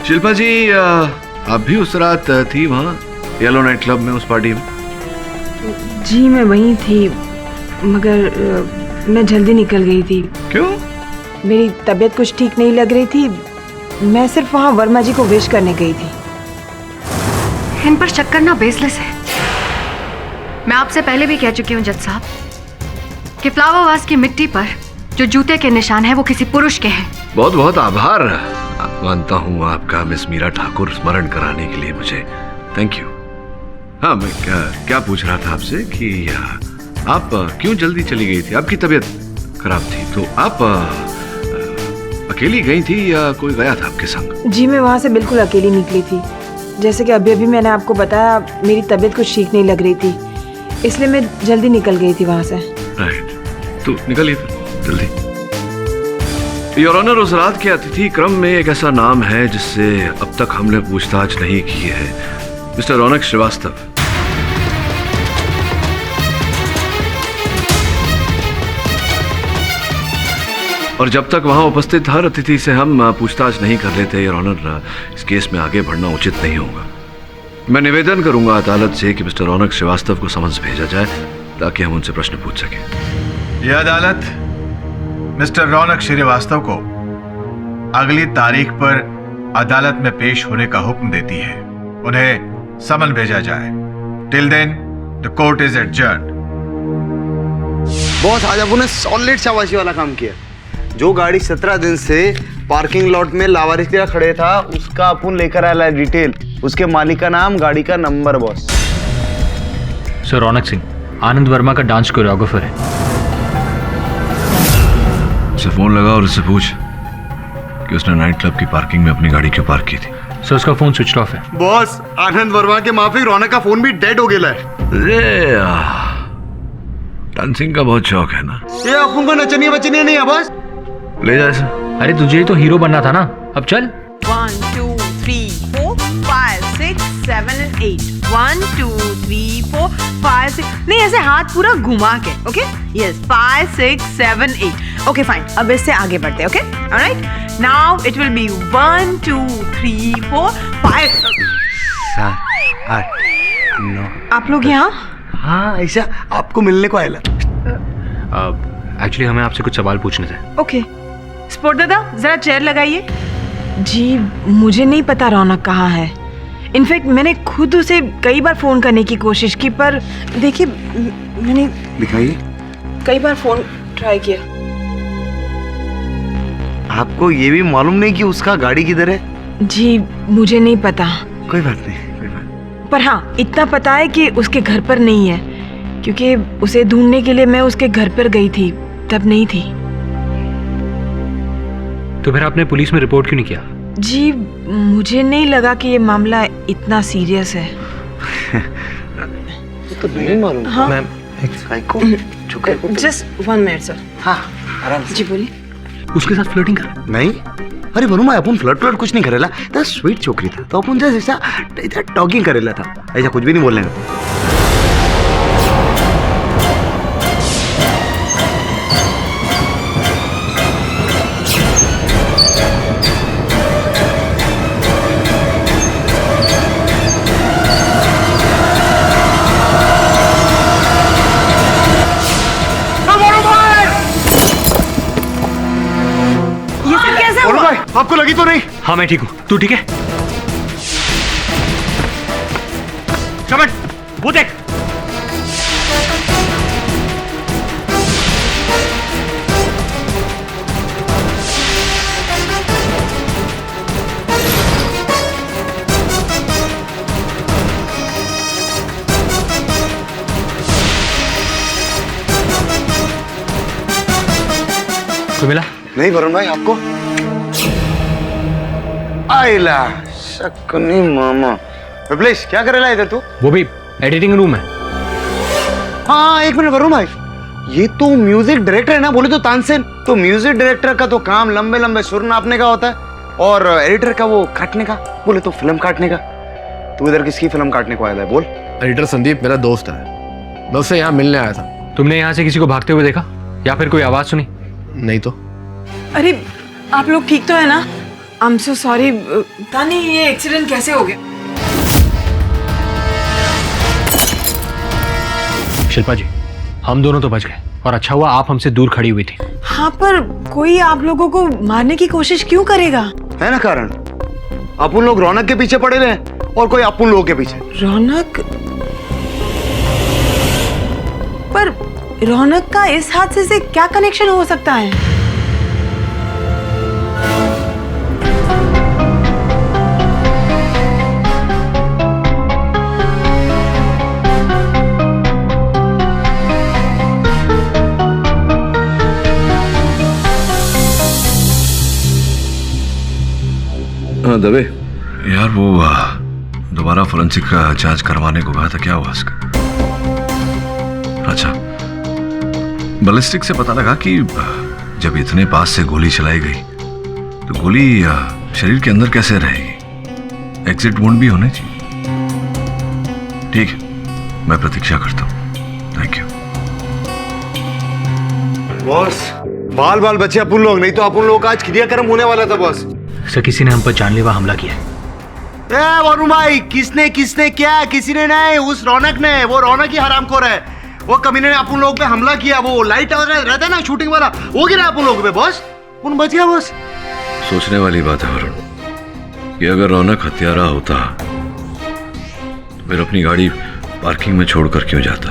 शिल्पा जी, आप भी उस रात थी वहां येलो नाइट क्लब में, उस पार्टी में? जी मैं वहीं थी, मगर मैं जल्दी निकल गई थी। क्यों? मेरी तबीयत कुछ ठीक नहीं लग रही थी। मैं सिर्फ वहाँ वर्मा जी को विश करने गई थी। इन पर शक करना बेसलेस है। मैं आपसे पहले भी कह चुकी हूँ जज साहब कि फ्लावरवास की मिट्टी पर जो जूते के निशान है वो किसी पुरुष के हैं। बहुत बहुत आभार मानता हूँ आपका मिस मीरा ठाकुर, स्मरण कराने के लिए मुझे। Thank you. हाँ, मैं क्या पूछ रहा था आपसे कि आप क्यों जल्दी चली गई थी? आपकी तबीयत खराब थी तो आप अकेली गई थी या कोई गया था आपके संग? जी मैं वहाँ से बिल्कुल अकेली निकली थी। जैसे कि अभी मैंने आपको बताया, मेरी तबीयत कुछ ठीक नहीं लग रही थी, इसलिए मैं जल्दी निकल गई थी वहाँ से। राइट, तो निकलिए फिर जल्दी। योर ऑनर, उस रात के अतिथि क्रम में एक ऐसा नाम है जिससे अब तक हमने पूछताछ नहीं की है, मिस्टर रौनक श्रीवास्तव। और जब तक वहां उपस्थित हर अतिथि से हम पूछताछ नहीं कर लेते योर ऑनर, इस केस में आगे बढ़ना उचित नहीं होगा। मैं निवेदन करूंगा अदालत से कि मिस्टर रौनक श्रीवास्तव को समन्स भेजा जाए ताकि हम उनसे प्रश्न पूछ सकें। यह अदालत मिस्टर रौनक श्रीवास्तव को अगली तारीख पर अदालत में पेश होने का हुक्म देती है। उन्हें समन भेजा जाए। Till then the court is adjourned. Boss, आज आपने सॉलिड शाबाशी वाला काम किया। जो गाड़ी 17 दिन से पार्किंग लॉट में लावारिस की तरह खड़े था, उसका अपन लेकर आया है डिटेल, उसके मालिक का नाम, गाड़ी का नंबर। बॉस सर, रौनक सिंह आनंद वर्मा का डांस कोरियोग्राफर है। उसे फोन लगा और उससे पूछ कि उसने नाइट क्लब की पार्किंग में अपनी गाड़ी क्यों पार्क की थी। सर, उसका फोन स्विच ऑफ है। बॉस, आनंद वर्मा के माफिक रौनक का फोन भी डेड हो गया है। डांसिंग का बहुत शौक है ना? ये अपन को नचनिया बचनिया नहीं है बॉस। ले जा इसे। अरे तुझे तो हीरो बनना था ना, अब चल। 1 2 3 4 5 6 7 and 8 1 2 3 4 5 6 नहीं, ऐसे हाथ पूरा घुमा के। Okay, yes, 5 6 7 8। ओके फाइन, अब इससे आगे बढ़ते हैं। Okay, alright, now it will be 1 2 3 4 5 7 8 9। आप लोग यहाँ? हाँ, ऐसा आपको मिलने को आया। एक्चुअली हमें आपसे कुछ सवाल पूछने थे। ओके, स्पोर्ट दादा जरा चेयर लगाइए। जी मुझे नहीं पता रौनक कहाँ है। इनफैक्ट मैंने खुद उसे कई बार फोन करने की कोशिश की, पर देखिए मैंने दिखाइए कई बार फोन ट्राई किया। आपको ये भी मालूम नहीं कि उसका गाड़ी किधर है? जी मुझे नहीं पता। कोई बात नहीं, कोई बात। पर हाँ, इतना पता है कि उसके घर पर नहीं है, क्योंकि उसे ढूंढने के लिए मैं उसके घर पर गई थी, तब नहीं थी। तो फिर आपने पुलिस में रिपोर्ट क्यों नहीं किया? जी मुझे नहीं लगा कि ये मामला इतना सीरियस है। तो नहीं मालूम। हाँ? Ma'am, just 1 minute sir. हाँ, आराम से। जी बोलिए। उसके साथ फ्लर्टिंग कर? नहीं, अरे वर्मा, अपन फ्लर्ट कुछ नहीं करेला था। स्वीट छोकरी था तो अपन जैसे ऐसा टॉकिंग करेला था, ऐसा कुछ भी नहीं बोलने का। आपको लगी तो नहीं? हाँ मैं ठीक हूँ, तू ठीक है? चमन, वो देख। मिला? नहीं वरुण भाई, आपको? आइला शकुनी मामा। विप्लेश, क्या करे ला इधर तू? वो भी एडिटिंग रूम है। हाँ एक मिनट वरुण भाई, ये तो म्यूजिक डायरेक्टर है ना, बोले तो तानसेन। तो म्यूजिक डायरेक्टर का तो काम लंबे लंबे सुर नापने का होता है और एडिटर का वो काटने का, बोले तो फिल्म काटने का। तू इधर किसकी फिल्म काटने को आया है बोल? एडिटर संदीप मेरा दोस्त है, मैं उससे यहाँ मिलने आया था। तुमने यहाँ से किसी को भागते हुए देखा या फिर कोई आवाज सुनी? नहीं तो। अरे आप लोग ठीक तो है ना? I am so sorry. पता नहीं ये एक्सीडेंट कैसे हो गया। शिल्पा जी, हम दोनों तो बच गए और अच्छा हुआ आप हमसे दूर खड़ी हुई थी। हाँ पर कोई आप लोगों को मारने की कोशिश क्यों करेगा? है ना कारण, अपन लोग रौनक के पीछे पड़े हुए और कोई अपन लोगों के पीछे। रौनक? पर रौनक का इस हादसे से क्या कनेक्शन हो सकता है? हाँ दबे यार, वो दोबारा फोरेंसिक का जांच करवाने को कहा था, क्या हुआ उसका? अच्छा, बैलिस्टिक से पता लगा कि जब इतने पास से गोली चलाई गई तो गोली शरीर के अंदर कैसे रहेगी? एग्जिट वुंड भी होने चाहिए। ठीक है, मैं प्रतीक्षा करता हूँ। Thank you boss. बाल बाल बचे अपन लोग, नहीं तो अपन लोग का आज क्रियाक्रम होने वाला था बॉस। सर किसी ने हम पर जानलेवा हमला किया है। वरुण भाई, किसने क्या? किसी ने नहीं, उस रौनक ने। वो रौनक ही हरामखोर है। वो कमीने ने अपन लोग पे हमला किया। वो लाइट रहता है ना शूटिंग वाला, वो गिरा अपन लोग पे बॉस। उन बच गया बॉस। सोचने वाली बात है वरुण, कि अगर रौनक हत्यारा होता तो फिर अपनी गाड़ी पार्किंग में छोड़कर क्यों जाता?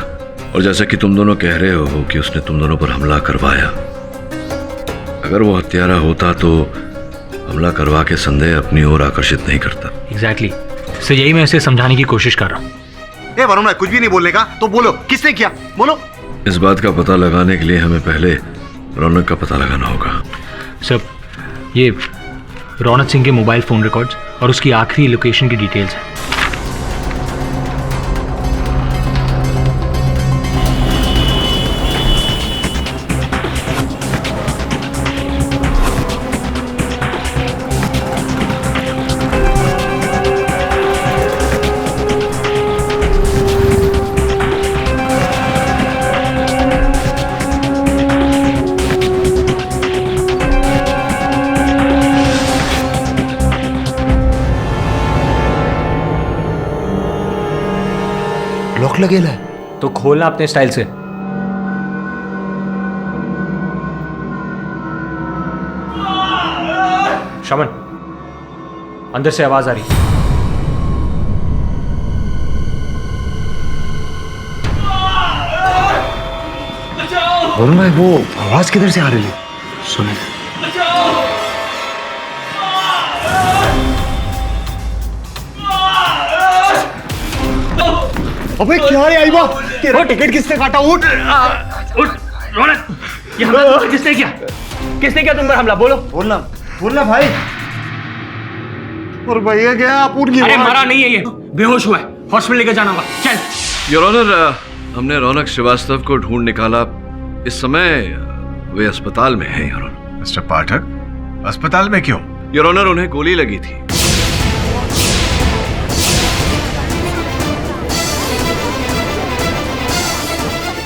और जैसा कि तुम दोनों कह रहे हो कि उसने तुम दोनों पर हमला करवाया, अगर वो हत्यारा होता तो हमला करवा के संदेह अपनी ओर आकर्षित नहीं करता। एग्जैक्टली सर, यही मैं इसे समझाने की कोशिश कर रहा हूँ। वरुण भाई, कुछ भी नहीं बोलने का तो बोलो, किसने किया बोलो। इस बात का पता लगाने के लिए हमें पहले रौनक का पता लगाना होगा। सर ये रौनक सिंह के मोबाइल फोन रिकॉर्ड्स और उसकी आखिरी लोकेशन की डिटेल्स हैं। लॉक लगेला है तो खोलना अपने स्टाइल से। शमन, अंदर से आवाज आ रही। वरुण भाई, वो आवाज किधर से आ रही है? सुने। अबे क्या है आईबा? तेरा टिकट किसने काटा? उठ रौनक, ये हमला किसने किया? किसने किया तुम पर हमला? बोलो। बोलना भाई। और भैया क्या आप उठ गए? अरे मरा नहीं है, ये बेहोश हुआ है, हॉस्पिटल लेकर जाना होगा। चल। योर ऑनर, हमने रौनक श्रीवास्तव को ढूंढ निकाला। इस समय वे अस्पताल में हैं योर ऑनर। मिस्टर पाठक, अस्पताल में क्यों? योर ऑनर, उन्हें गोली लगी थी।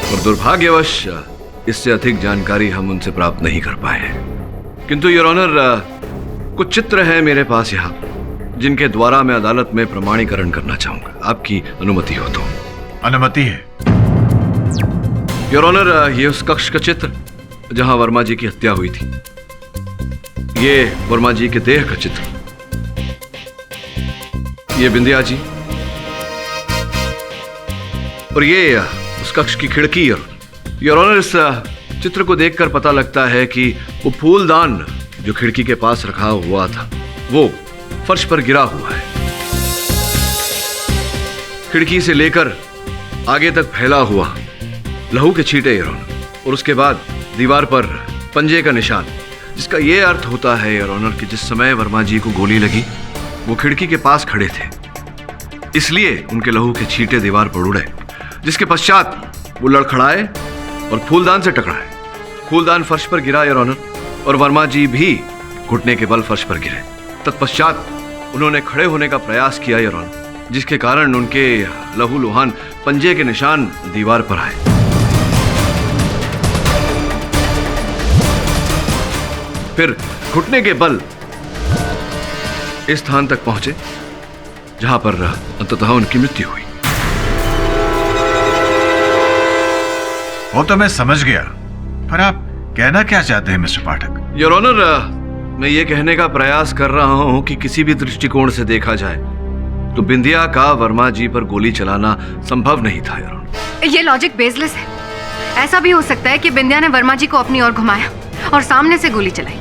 और दुर्भाग्यवश इससे अधिक जानकारी हम उनसे प्राप्त नहीं कर पाए हैं। किंतु योर ऑनर, कुछ चित्र हैं मेरे पास यहाँ, जिनके द्वारा मैं अदालत में प्रमाणीकरण करना चाहूंगा। आपकी अनुमति हो तो? अनुमति है। योर ऑनर, ये उस कक्ष का चित्र जहां वर्मा जी की हत्या हुई थी। ये वर्मा जी के देह का चित्र। ये बिंदिया जी, और ये उस कक्ष की खिड़की। योर ऑनर, इस चित्र को देखकर पता लगता है कि वो फूलदान जो खिड़की के पास रखा हुआ था वो फर्श पर गिरा हुआ है। खिड़की से लेकर आगे तक फैला हुआ लहू के छींटे योर ऑनर, और उसके बाद दीवार पर पंजे का निशान। जिसका ये अर्थ होता है योर ऑनर कि जिस समय वर्मा जी को गोली लगी वो खिड़की के पास खड़े थे, इसलिए उनके लहू के छींटे दीवार पर उड़े, जिसके पश्चात वो लड़खड़ाए और फूलदान से टकराए। फूलदान फर्श पर गिरा योर ऑनर, और वर्मा जी भी घुटने के बल फर्श पर गिरे। तत्पश्चात उन्होंने खड़े होने का प्रयास किया योर ऑनर, जिसके कारण उनके लहू लुहान पंजे के निशान दीवार पर आए। फिर घुटने के बल इस स्थान तक पहुंचे जहां पर अंततः उनकी मृत्यु हुई। वो तो मैं समझ गया, पर आप कहना क्या चाहते हैं मिस्टर पाठक? योर ऑनर, मैं ये कहने का प्रयास कर रहा हूं कि किसी भी दृष्टिकोण से देखा जाए तो बिंदिया का वर्मा जी पर गोली चलाना संभव नहीं था योर ऑनर। ये लॉजिक बेसलेस है। ऐसा भी हो सकता है कि बिंदिया ने वर्मा जी को अपनी ओर घुमाया और सामने से गोली चलाई।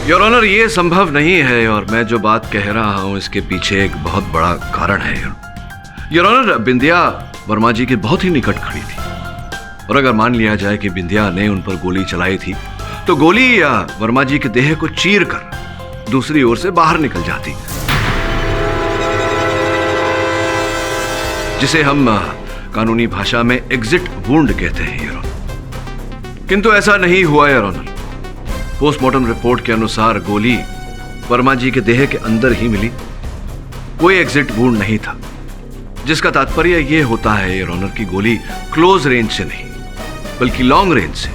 योर ऑनर, ये संभव नहीं है, और मैं जो बात कह रहा हूं इसके पीछे एक बहुत बड़ा कारण है योर ऑनर। बिंदिया वर्मा जी के बहुत ही निकट खड़ी थी, और अगर मान लिया जाए कि बिंदिया ने उन पर गोली चलाई थी तो गोली वर्मा जी के देह को चीर कर दूसरी ओर से बाहर निकल जाती, जिसे हम कानूनी भाषा में एग्जिट वुंड कहते हैं योर ऑनर। किंतु ऐसा नहीं हुआ योर ऑनर। पोस्टमार्टम रिपोर्ट के अनुसार गोली वर्मा जी के देह के अंदर ही मिली, कोई एग्जिट वुंड नहीं था, जिसका तात्पर्य यह होता है योर ऑनर कि गोली क्लोज रेंज से नहीं बल्कि लॉन्ग रेंज से,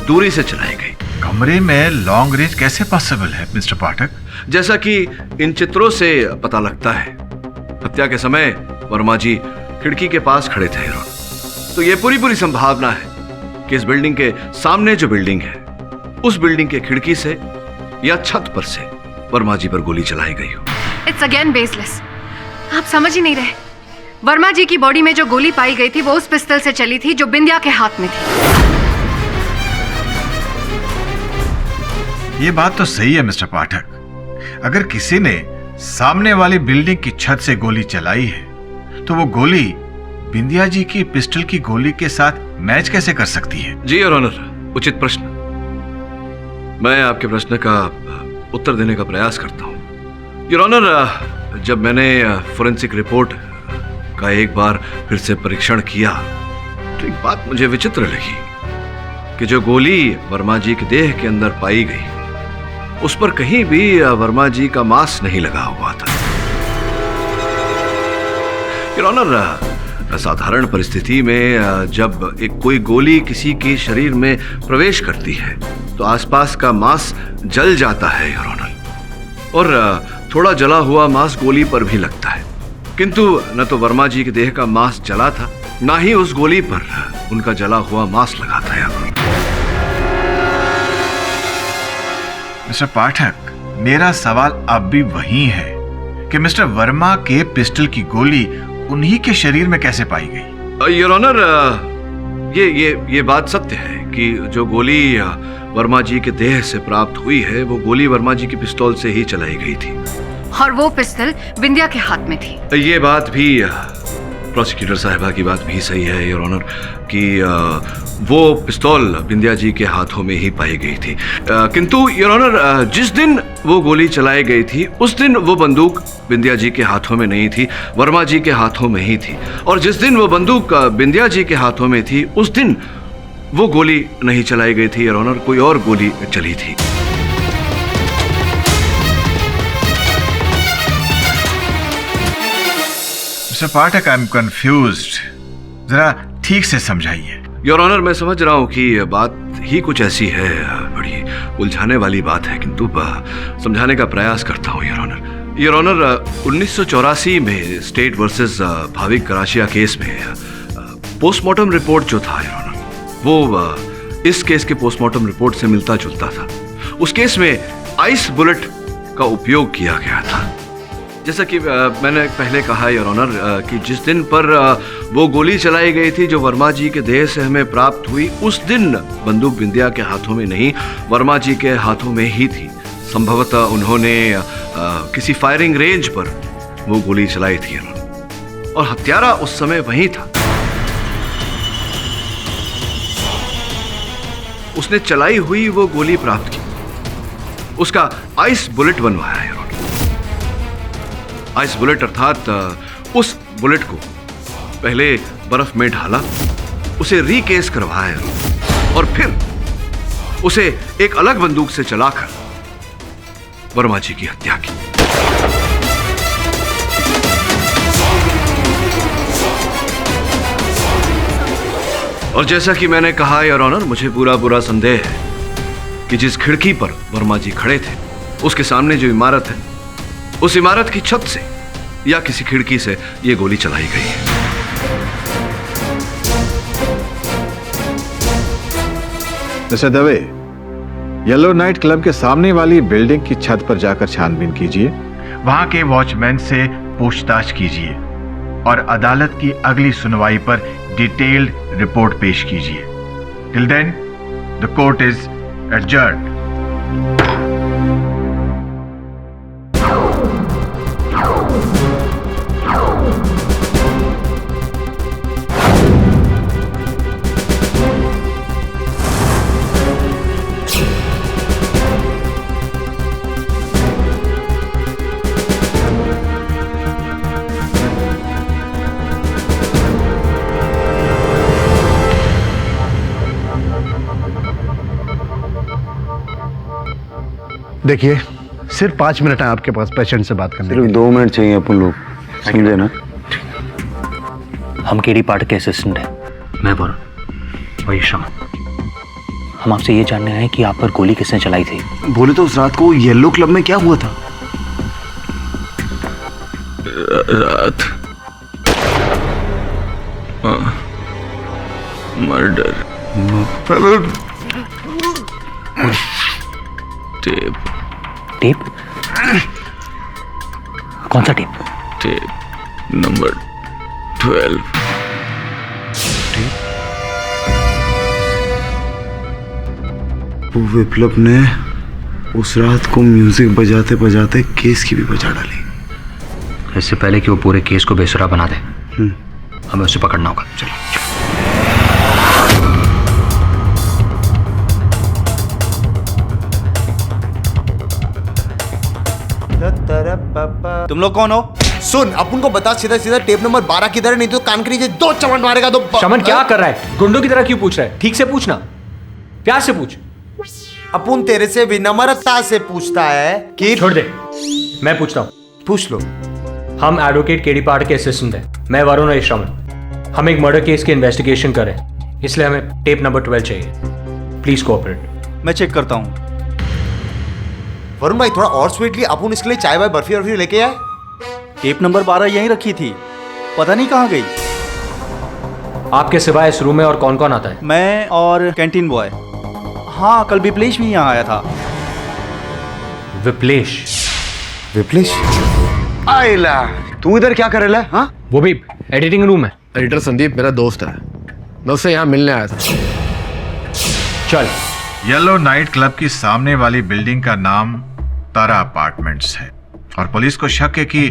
दूरी से चलाई गई। कमरे में लॉन्ग रेंज कैसे पॉसिबल है मिस्टर पाठक? जैसा कि इन चित्रों से पता लगता है, हत्या के समय वर्मा जी खिड़की के पास खड़े थे, तो यह पूरी संभावना है कि इस बिल्डिंग के सामने जो बिल्डिंग है उस बिल्डिंग के खिड़की से या छत पर से वर्मा जी पर गोली चलाई गई हो। It's again baseless. आप समझ ही नहीं रहे। वर्मा जी की बॉडी में जो गोली पाई गई थी वो उस पिस्तौल से चली थी जो बिंदिया के हाथ में थी। ये बात तो सही है मिस्टर पाठक। अगर किसी ने सामने वाली बिल्डिंग की छत से गोली चलाई है तो वो गोली बिंदिया जी की पिस्टल की गोली के साथ मैच कैसे कर सकती है? जी योर ऑनर, उचित प्रश्न। मैं आपके प्रश्न का उत्तर देने का प्रयास करता हूं योर ऑनर। जब मैंने फोरेंसिक रिपोर्ट का एक बार फिर से परीक्षण किया तो एक बात मुझे विचित्र लगी कि जो गोली वर्मा जी के देह के अंदर पाई गई उस पर कहीं भी वर्मा जी का मांस नहीं लगा हुआ था योर ऑनर। साधारण परिस्थिति में जब एक कोई गोली किसी के शरीर में प्रवेश करती है तो आसपास का मांस जल जाता है योर ऑनर, और थोड़ा जला हुआ मांस गोली पर भी लगता है। किंतु न तो वर्मा जी के देह का मांस जला था, ना ही उस गोली पर उनका जला हुआ मांस लगा था योर ऑनर। मिस्टर पाठक, मेरा सवाल अब भी वही है कि मिस्टर वर्मा के पिस्टल की गोली उन्हीं के शरीर में कैसे पाई गई? योर ऑनर, ये बात सत्य है कि जो गोली वर्मा जी के देह से प्राप्त हुई है वो गोली वर्मा जी की पिस्तौल से ही चलाई गई थी, और वो पिस्तौल बिंदिया के हाथ में थी। ये बात भी प्रोसिक्यूटर साहिबा की बात भी सही है योर ऑनर कि वो पिस्तौल बिंदिया जी के हाथों में ही पाई गई थी। किंतु योर ऑनर, जिस दिन वो गोली चलाई गई थी उस दिन वो बंदूक बिंदिया जी के हाथों में नहीं थी, वर्मा जी के हाथों में ही थी, और जिस दिन वो बंदूक बिंदिया जी के हाथों में थी उस दिन वो गोली नहीं चलाई गई थी योर ऑनर, कोई और गोली चली थी। Mister Pathak, I am confused, जरा ठीक से समझाइए। योर ऑनर, मैं समझ रहा हूं कि बात ही कुछ ऐसी है, बड़ी उलझाने वाली बात है, किंतु समझाने का प्रयास करता हूं योर ऑनर। योर ऑनर, 1984 में स्टेट वर्सेस भाविक कराशिया केस में पोस्टमार्टम रिपोर्ट जो था योर ऑनर, वो इस केस के पोस्टमार्टम रिपोर्ट से मिलता जुलता था। उस केस में आइस बुलेट का उपयोग किया गया था। जैसा कि मैंने पहले कहा योर ऑनर कि जिस दिन पर वो गोली चलाई गई थी जो वर्मा जी के देह से हमें प्राप्त हुई, उस दिन बंदूक बिंदिया के हाथों में नहीं, वर्मा जी के हाथों में ही थी। संभवतः उन्होंने किसी फायरिंग रेंज पर वो गोली चलाई थी योर ऑनर, और हत्यारा उस समय वहीं था। उसने चलाई हुई वो गोली प्राप्त की, उसका आइस बुलेट बनवाया है। आइस बुलेट अर्थात उस बुलेट को पहले बर्फ में ढाला, उसे रीकेस करवाया और फिर उसे एक अलग बंदूक से चलाकर वर्मा जी की हत्या की। और जैसा कि मैंने कहा योर ऑनर, मुझे पूरा संदेह है कि जिस खिड़की पर वर्मा जी खड़े थे उसके सामने जो इमारत है, उस इमारत की छत से या किसी खिड़की से यह गोली चलाई गई है। Mister Dave, yellow night club के सामने वाली बिल्डिंग की छत पर जाकर छानबीन कीजिए, वहां के वॉचमैन से पूछताछ कीजिए और अदालत की अगली सुनवाई पर डिटेल्ड रिपोर्ट पेश कीजिए। Till then the court is adjourned. देखिए, सिर्फ 5 मिनट है आपके पास पेशेंट से बात करने के लिए। सिर्फ 2 मिनट चाहिए अपन लोग, समझे ना? हम केडी पाठक के असिस्टेंट हैं। मैं वरुण, वही श्रमन। हम आपसे ये जानने आए कि आप पर गोली किसने चलाई थी। बोले तो उस रात को येलो क्लब में क्या हुआ था? रात मर्डर, टेप। टेप? कौन सा टेप? Tape number 12। वो विप्लव ने उस रात को म्यूजिक बजाते बजाते केस की भी बजा डाली। इससे पहले कि वो पूरे केस को बेसुरा बना दे, हमें उसे पकड़ना होगा। चलिए। तुम लोग कौन हो? सुन, अपन को बता सीधा सीधा टेप नंबर 12 किधर है, नहीं तो कान के नीचे 2 चमट मारेगा तो। शमन क्या कर रहा है? गुंडों की तरह क्यों पूछ रहा है? ठीक से पूछना, प्यार से पूछ। अपन तेरे से विनम्रता से पूछता है कि छोड़ दे, मैं पूछता हूँ। पूछ लो। हम एडवोकेट केडी पाठ के असिस्टेंट हैं। मैं वरुण और श्रमन। हम एक मर्डर केस की इन्वेस्टिगेशन करें, इसलिए हमें टेप नंबर 12 चाहिए। Please cooperate. मैं चेक करता हूँ। वरुण भाई, थोड़ा और स्वीटली अपन इसके लिए चाय वाय बर्फी वर्फी लेके आए। टेप नंबर 12 यहीं रखी थी, पता नहीं कहाँ गई। आपके सिवाय इस रूम में और कौन कौन आता है? मैं और कैंटीन बॉय। हाँ, कल विप्लेश भी यहाँ आया था। विप्लेश? विप्लेश? आइला, तू इधर क्या कर रहा है? हाँ, वो भी एडिटिंग रूम है। एडिटर संदीप मेरा दोस्त है, मैं उससे यहाँ मिलने आया था। चल। येलो नाइट क्लब की सामने वाली बिल्डिंग का नाम तारा अपार्टमेंट्स है और पुलिस को शक है कि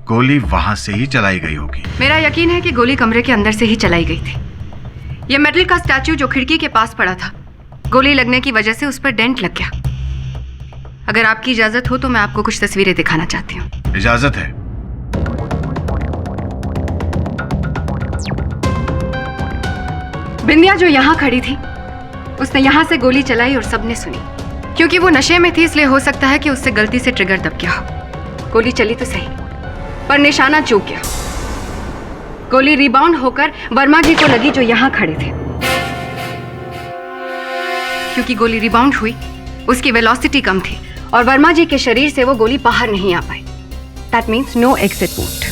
गोली वहां से ही चलाई गई होगी। मेरा यकीन है कि गोली कमरे के अंदर से ही चलाई गई थी। ये मेटल का स्टैच्यू जो खिड़की के पास पड़ा था, गोली लगने की वजह से उस पर डेंट लग गया। अगर आपकी इजाजत हो तो मैं आपको कुछ तस्वीरें दिखाना चाहती हूँ। इजाजत है। बिंदिया जो यहाँ खड़ी थी, उसने यहाँ से गोली चलाई और सबने सुनी। क्योंकि वो नशे में थी, इसलिए हो सकता है कि उससे गलती से ट्रिगर दब गया हो। गोली चली तो सही, पर निशाना चूक गया। गोली रिबाउंड होकर वर्मा जी को लगी जो यहाँ खड़े थे। क्योंकि गोली रिबाउंड हुई, उसकी वेलोसिटी कम थी और वर्मा जी के शरीर से वो गोली बाहर नहीं आ पाई। That means no exit wound.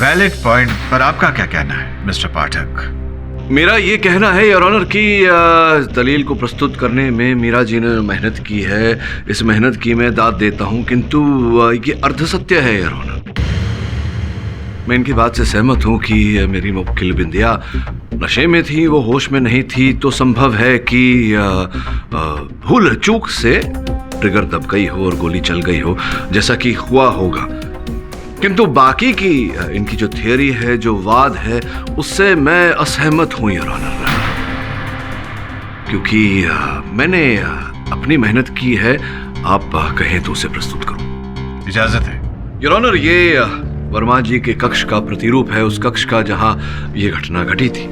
Valid point, पर आपका क्या कहना है मिस्टर पाठक? मेरा ये कहना है योर ऑनर कि दलील को प्रस्तुत करने में मीरा जी ने मेहनत की है, इस मेहनत की मैं दाद देता हूँ, किंतु ये अर्धसत्य है योर ऑनर। मैं इनकी बात से सहमत हूँ कि मेरी मुवक्किल बिंदिया नशे में थी, वो होश में नहीं थी, तो संभव है कि भूल चूक से ट्रिगर दब गई हो और गोली चल गई हो, जैसा कि हुआ होगा। किंतु बाकी की इनकी जो थियरी है, जो वाद है, उससे मैं असहमत हूं योर ऑनर। क्योंकि मैंने अपनी मेहनत की है, आप कहें तो उसे प्रस्तुत करूं। इजाजत है योर ऑनर। ये वर्मा जी के कक्ष का प्रतिरूप है, उस कक्ष का जहां ये घटना घटी थी।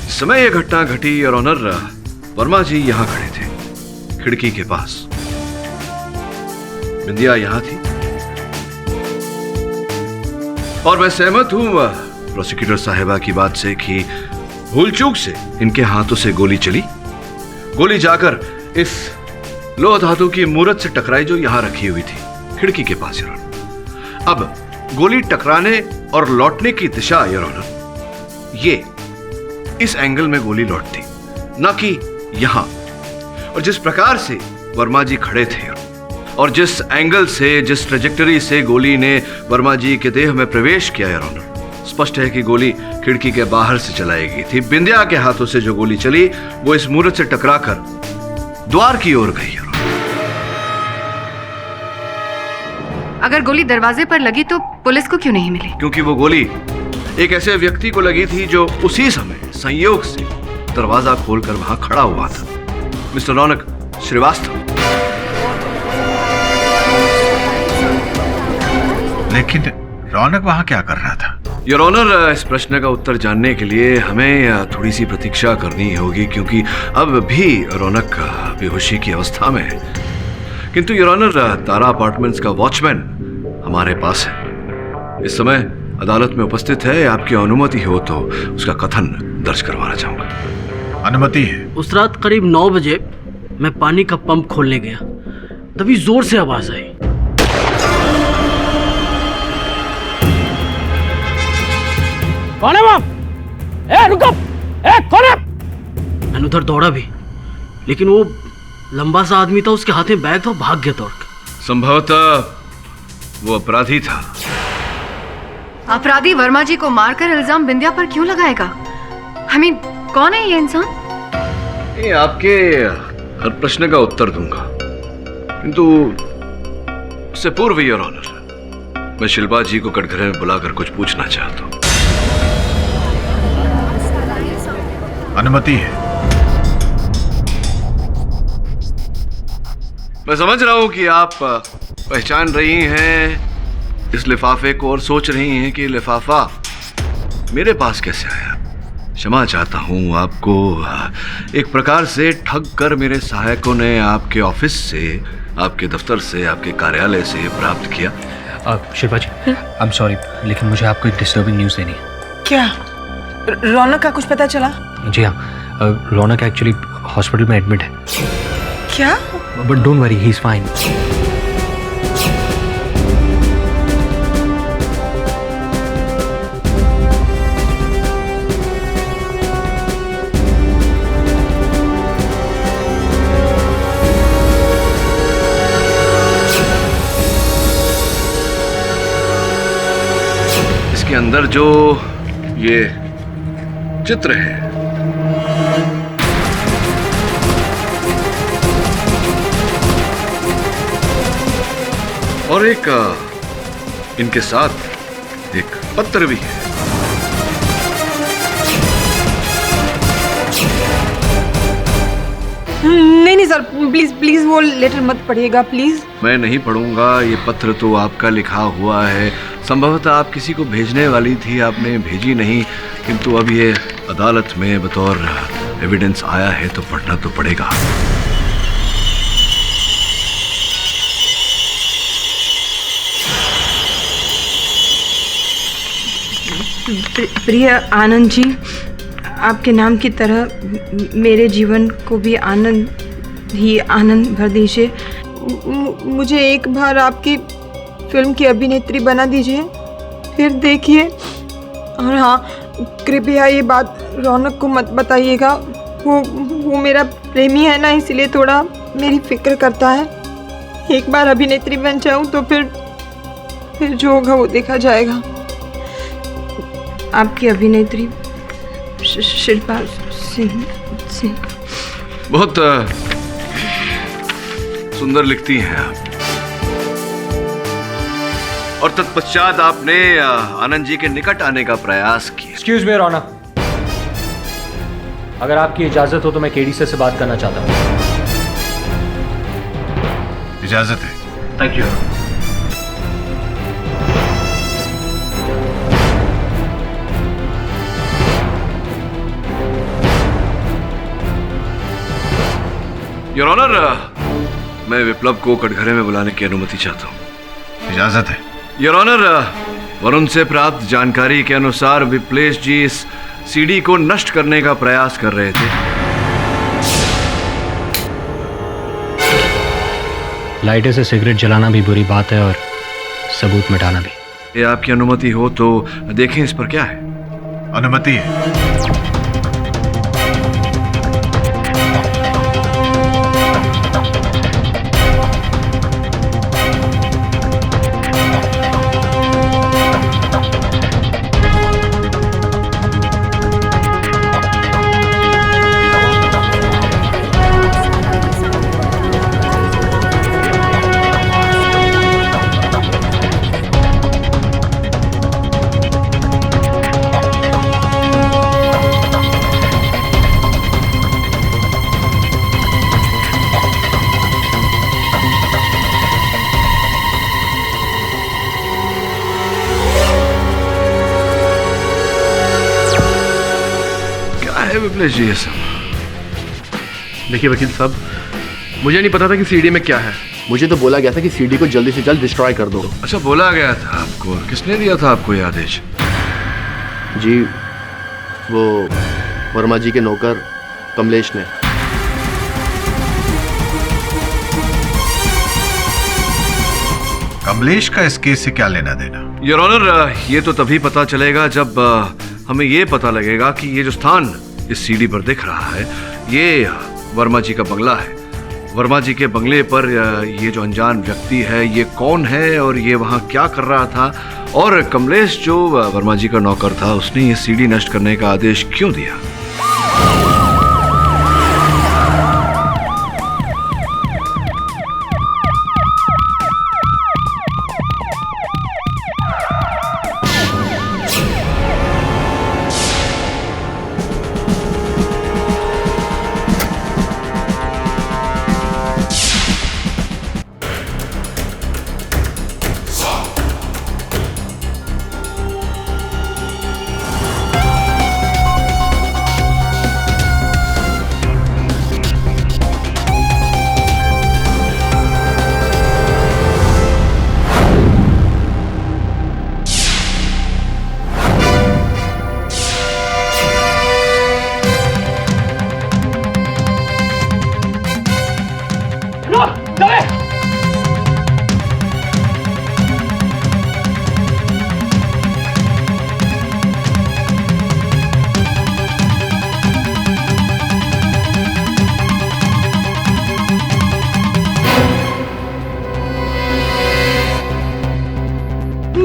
इस समय ये घटना घटी योर ऑनर, वर्मा जी यहां खड़े थे खिड़की के पास, बिंदिया यहां थी, और मैं सहमत हूं प्रोसिक्यूटर साहिबा की बात से कि भूल चूक से इनके हाथों से गोली चली। गोली जाकर इस लोह धातु की मूर्त से टकराई जो यहां रखी हुई थी खिड़की के पास योर ऑनर। अब गोली टकराने और लौटने की दिशा योर ऑनर, ये इस एंगल में गोली लौटती, ना कि यहां। और जिस प्रकार से वर्मा जी खड़े थे और जिस एंगल से, जिस ट्रेजेक्टरी से गोली ने वर्मा जी के देह में प्रवेश किया योर ऑनर, स्पष्ट है कि गोली खिड़की के बाहर से चलाई गई थी। बिंदिया के हाथों से जो गोली चली वो इस मूर्त से टकराकर द्वार की ओर गई। अगर गोली दरवाजे पर लगी तो पुलिस को क्यों नहीं मिली? क्योंकि वो गोली एक ऐसे व्यक्ति को लगी थी जो उसी समय संयोग से दरवाजा खोलकर वहां खड़ा हुआ था, मिस्टर रौनक श्रीवास्तव। लेकिन रौनक वहां क्या कर रहा था? योर ऑनर, इस प्रश्न का उत्तर जानने के लिए हमें थोड़ी सी प्रतीक्षा करनी होगी, क्योंकि अब भी रौनक बेहोशी की अवस्था में है। किंतु योर ऑनर, तारा अपार्टमेंट्स का वॉचमैन हमारे पास है, इस समय अदालत में उपस्थित है। आपकी अनुमति हो तो उसका कथन दर्ज करवाना चाहूंगा। अनुमति है। उस रात करीब 9 बजे मैं पानी का पंप खोलने गया, तभी जोर से आवाज आई। कौन है वो? ए रुको! ए कौन है? मैंने उधर दौड़ा भी, लेकिन वो लंबा सा आदमी था, उसके हाथ में बैग था, भाग गया दौड़ के। संभवतः वो अपराधी था। अपराधी वर्मा जी को मारकर इल्जाम बिंदिया पर क्यों लगाएगा? हमें कौन है ये इंसान? ये आपके हर प्रश्न का उत्तर दूंगा, किंतु उससे पूर्व योर ऑनर, मैं शिल्पा जी को कटघरे में बुलाकर कुछ पूछना चाहता हूं। अनुमति है। मैं समझ रहा हूं कि आप पहचान रही हैं इस लिफाफे को और सोच रही हैं कि लिफाफा मेरे पास कैसे आया। क्षमा चाहता हूं, आपको एक प्रकार से ठग कर मेरे सहायकों ने आपके ऑफिस से, आपके दफ्तर से, आपके कार्यालय से प्राप्त किया। शिल्पा जी, आई एम सॉरी, लेकिन मुझे आपको एक डिस्टर्बिंग न्यूज़ देनी है। क्या? रौनक का कुछ पता चला? जी हाँ, रौनक एक्चुअली हॉस्पिटल में एडमिट है। क्या? But don't worry, he is fine. इसके अंदर जो ये चित्र है, और एक इनके साथ एक पत्र भी है। नहीं सर, प्लीज प्लीज वो लेटर मत पढ़िएगा प्लीज। मैं नहीं पढ़ूंगा, ये पत्र तो आपका लिखा हुआ है। संभवतः आप किसी को भेजने वाली थी, आपने भेजी नहीं, किंतु अब ये अदालत में बतौर एविडेंस आया है तो पढ़ना तो पड़ेगा। प्रिय आनंद जी, आपके नाम की तरह मेरे जीवन को भी आनंद ही आनंद भर दीजिए। मुझे एक बार आपकी फिल्म की अभिनेत्री बना दीजिए, फिर देखिए। और हाँ, कृपया ये बात रौनक को मत बताइएगा। वो मेरा प्रेमी है ना, इसलिए थोड़ा मेरी फिक्र करता है। एक बार अभिनेत्री बन जाऊँ तो फिर जो होगा वो देखा जाएगा। आपकी अभिनेत्री शिल्पा सिंह। बहुत सुंदर लिखती हैं आप। और तत्पश्चात आपने आनंद जी के निकट आने का प्रयास किया। एक्सक्यूज मी रौनक, अगर आपकी इजाज़त हो तो मैं केडी से बात करना चाहता हूँ। इजाजत है। Thank you. योर ऑनर, मैं विप्लव को कटघरे में बुलाने की अनुमति चाहता हूँ। इजाजत है। योर ऑनर, वरुण से प्राप्त जानकारी के अनुसार विप्लेश जी इस सीडी को नष्ट करने का प्रयास कर रहे थे। लाइटर से सिगरेट जलाना भी बुरी बात है और सबूत मिटाना भी। ये आपकी अनुमति हो तो देखें इस पर क्या है। अनुमति है। विप्लेश जी, ये सब देखिए वकील साहब, मुझे नहीं पता था कि सीडी में क्या है। मुझे तो बोला गया था कि सीडी को जल्दी से जल्द डिस्ट्रॉय कर दो। अच्छा, बोला गया था आपको? किसने दिया था आपको ये आदेश? जी, वो वर्मा जी के नौकर कमलेश ने। कमलेश का इस केस से क्या लेना देना? योर ऑनर, ये तो तभी पता चलेगा जब हमें ये पता लगेगा कि ये जो स्थान इस सीडी पर दिख रहा है ये वर्मा जी का बंगला है। वर्मा जी के बंगले पर ये जो अनजान व्यक्ति है ये कौन है और ये वहाँ क्या कर रहा था, और कमलेश जो वर्मा जी का नौकर था उसने ये सीडी नष्ट करने का आदेश क्यों दिया?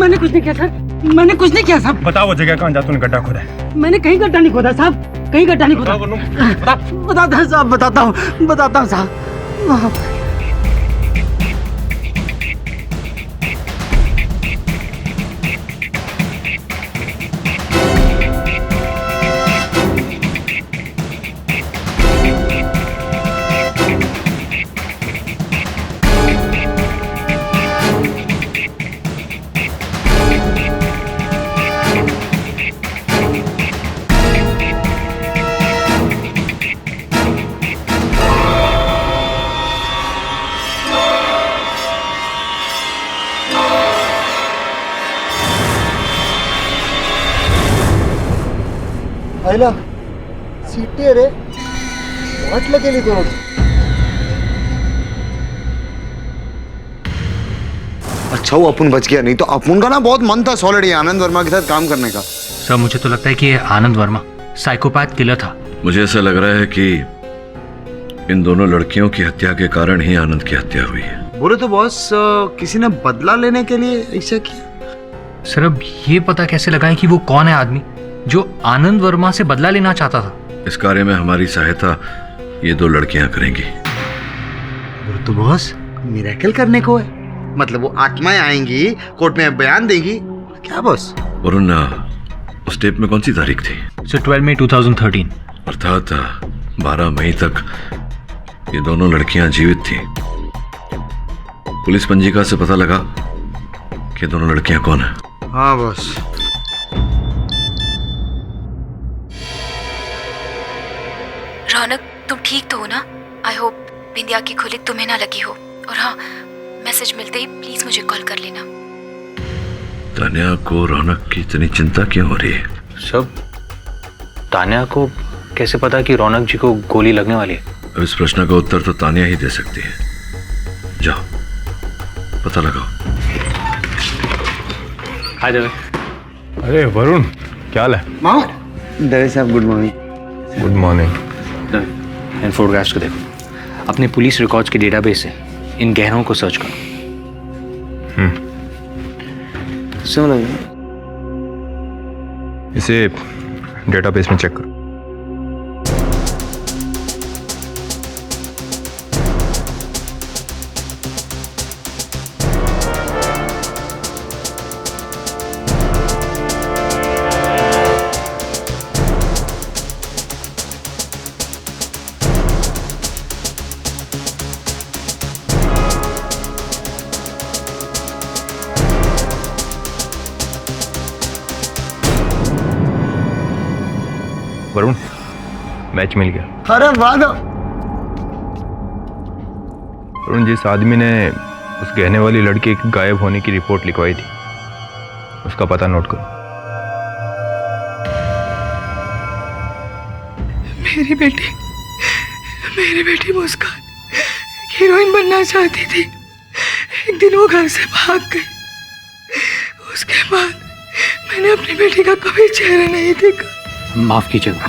मैंने कुछ नहीं किया सर, मैंने कुछ नहीं किया साहब। बताओ वो जगह कहाँ जा तूने गड्ढा खोदा है? मैंने कहीं गड्ढा नहीं खोदा साहब, कहीं गड्ढा नहीं खोदा। बताता हूँ साहब, बताता हूँ साहब। आईला सीटी रे वाटलं केली कोण? अच्छा वो अपन बच गया, नहीं तो अपन का ना बहुत मन था ऑलरेडी आनंद वर्मा के साथ काम करने का। सर मुझे तो लगता है कि ये आनंद वर्मा साइकोपैथ किलर था। मुझे ऐसा लग रहा है कि इन दोनों लड़कियों की हत्या के कारण ही आनंद की हत्या हुई है। बोले तो बॉस किसी ने बदला लेने के लिए ऐसा किया। सर अब ये पता कैसे लगाएं कि वो कौन है आदमी जो आनंद वर्मा से बदला लेना चाहता था? इस कार्य में हमारी सहायता ये दो लड़कियां करेंगी। तो बॉस मिरेकल करने को है, मतलब वो आत्माएं आएंगी, कोर्ट में बयान देगी क्या बॉस? वरुण, उस टेप में कौन सी तारीख थी? सर 12 मई 2013। अर्थात 12 मई तक ये दोनों लड़कियां जीवित थी। पुलिस पंजिका से पता लगा कि दोनों लड़कियां कौन है। हाँ बस। रौनक, तुम ठीक तो हो ना? आई होप बिंदिया की खुली तुम्हें ना लगी हो। और हाँ, मैसेज मिलते ही प्लीज मुझे कॉल कर लेना। तान्या को रौनक की इतनी चिंता क्यों हो रही है? सब तान्या को कैसे पता कि रौनक जी को गोली लगने वाली है? अब इस प्रश्न का उत्तर तो तान्या ही दे सकती है। जाओ पता लगाओ। हाय देवे। अरे वरुण, क्या हाल है? मामा, दवे साहब गुड मॉर्निंग। Good morning. इन फोटोग्राफ्स को देखो। अपने पुलिस रिकॉर्ड्स के डेटाबेस से इन गहनों को सर्च करो। सुनो, इसे डेटाबेस में चेक करो। वरुण, मैच मिल गया। अरे वाह। वरुण, जिस आदमी ने उस गहने वाली लड़की के गायब होने की रिपोर्ट लिखवाई थी, उसका पता नोट करो। मेरी बेटी मुस्कान हीरोइन बनना चाहती थी। एक दिन वो घर से भाग गई। उसके बाद मैंने अपनी बेटी का कभी चेहरा नहीं देखा। माफ कीजिएगा,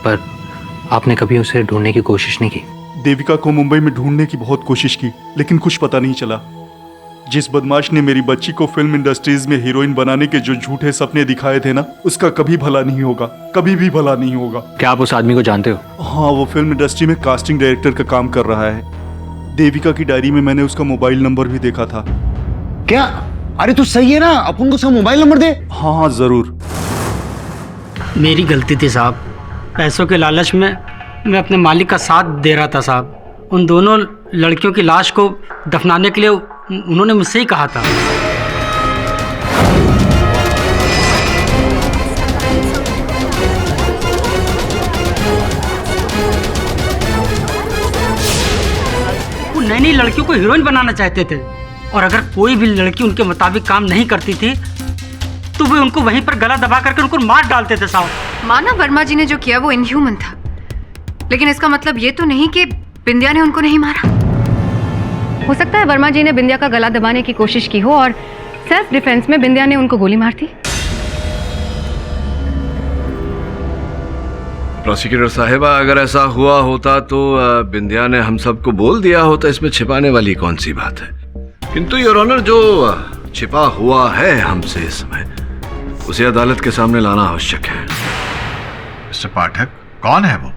पर आपने कभी उसे ढूंढने की कोशिश नहीं की? देविका को मुंबई में ढूंढने की बहुत कोशिश की, लेकिन कुछ पता नहीं चला। जिस बदमाश ने मेरी बच्ची को फिल्म इंडस्ट्रीज में हीरोइन बनाने के जो झूठे सपने दिखाए थे ना, उसका कभी भला नहीं होगा, कभी भी भला नहीं होगा। क्या आप उस आदमी को जानते हो? हाँ, वो फिल्म इंडस्ट्री में कास्टिंग डायरेक्टर का काम कर रहा है। देविका की डायरी में मैंने उसका मोबाइल नंबर भी देखा था। क्या? अरे तू सही है ना, अपन को उसका मोबाइल नंबर दे। हाँ जरूर। मेरी गलती थी साहब। पैसों के लालच में मैं अपने मालिक का साथ दे रहा था साहब। उन दोनों लड़कियों की लाश को दफनाने के लिए उन्होंने मुझसे ही कहा था। वो नई नई लड़कियों को हीरोइन बनाना चाहते थे, और अगर कोई भी लड़की उनके मुताबिक काम नहीं करती थी तो वे उनको वहीं पर गला दबा करके उनको मार डालते थे साहब। माना वर्मा जी ने जो किया वो इनह्यूमन था, लेकिन इसका मतलब ये तो नहीं कि बिंदिया ने उनको नहीं मारा। हो सकता है वर्मा जी ने बिंदिया का गला दबाने की कोशिश की हो और सेल्फ डिफेंस में बिंदिया ने उनको गोली मार दी। प्रोसिक्यूटर साहिबा, अगर ऐसा हुआ होता तो बिंदिया ने हम सबको बोल दिया होता। इसमें छिपाने वाली कौन सी बात है? किंतु योर ऑनर, जो छिपा हुआ है हमसे इस समय, उसे अदालत के सामने लाना आवश्यक है। मिस्टर पाठक, कौन है वो?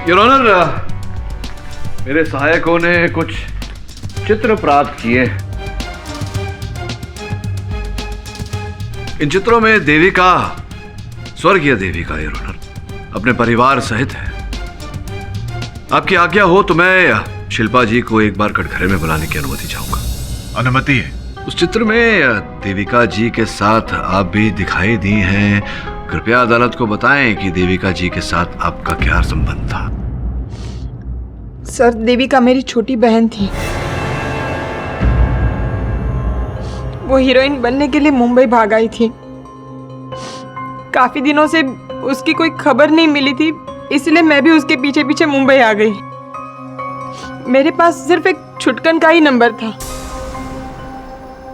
योर ऑनर, मेरे सहायकों ने कुछ चित्र प्राप्त किए। इन चित्रों में देविका, स्वर्गीय देविका योर ऑनर, अपने परिवार सहित है। आपकी आज्ञा हो तो मैं शिल्पा जी को एक बार कटघरे में बुलाने की अनुमति चाहूंगा। अनुमति है? उस चित्र में देविका जी के साथ आप भी दिखाई दी हैं। कृपया अदालत को बताएं कि देविका जी के साथ आपका क्या संबंध था। सर, देविका मेरी छोटी बहन थी। वो हीरोइन बनने के लिए मुंबई भाग आई थी। काफी दिनों से उसकी कोई खबर नहीं मिली थी, इसलिए मैं भी उसके पीछे पीछे मुंबई आ गई। मेरे पास सिर्फ एक छुटकन का ही नंबर था,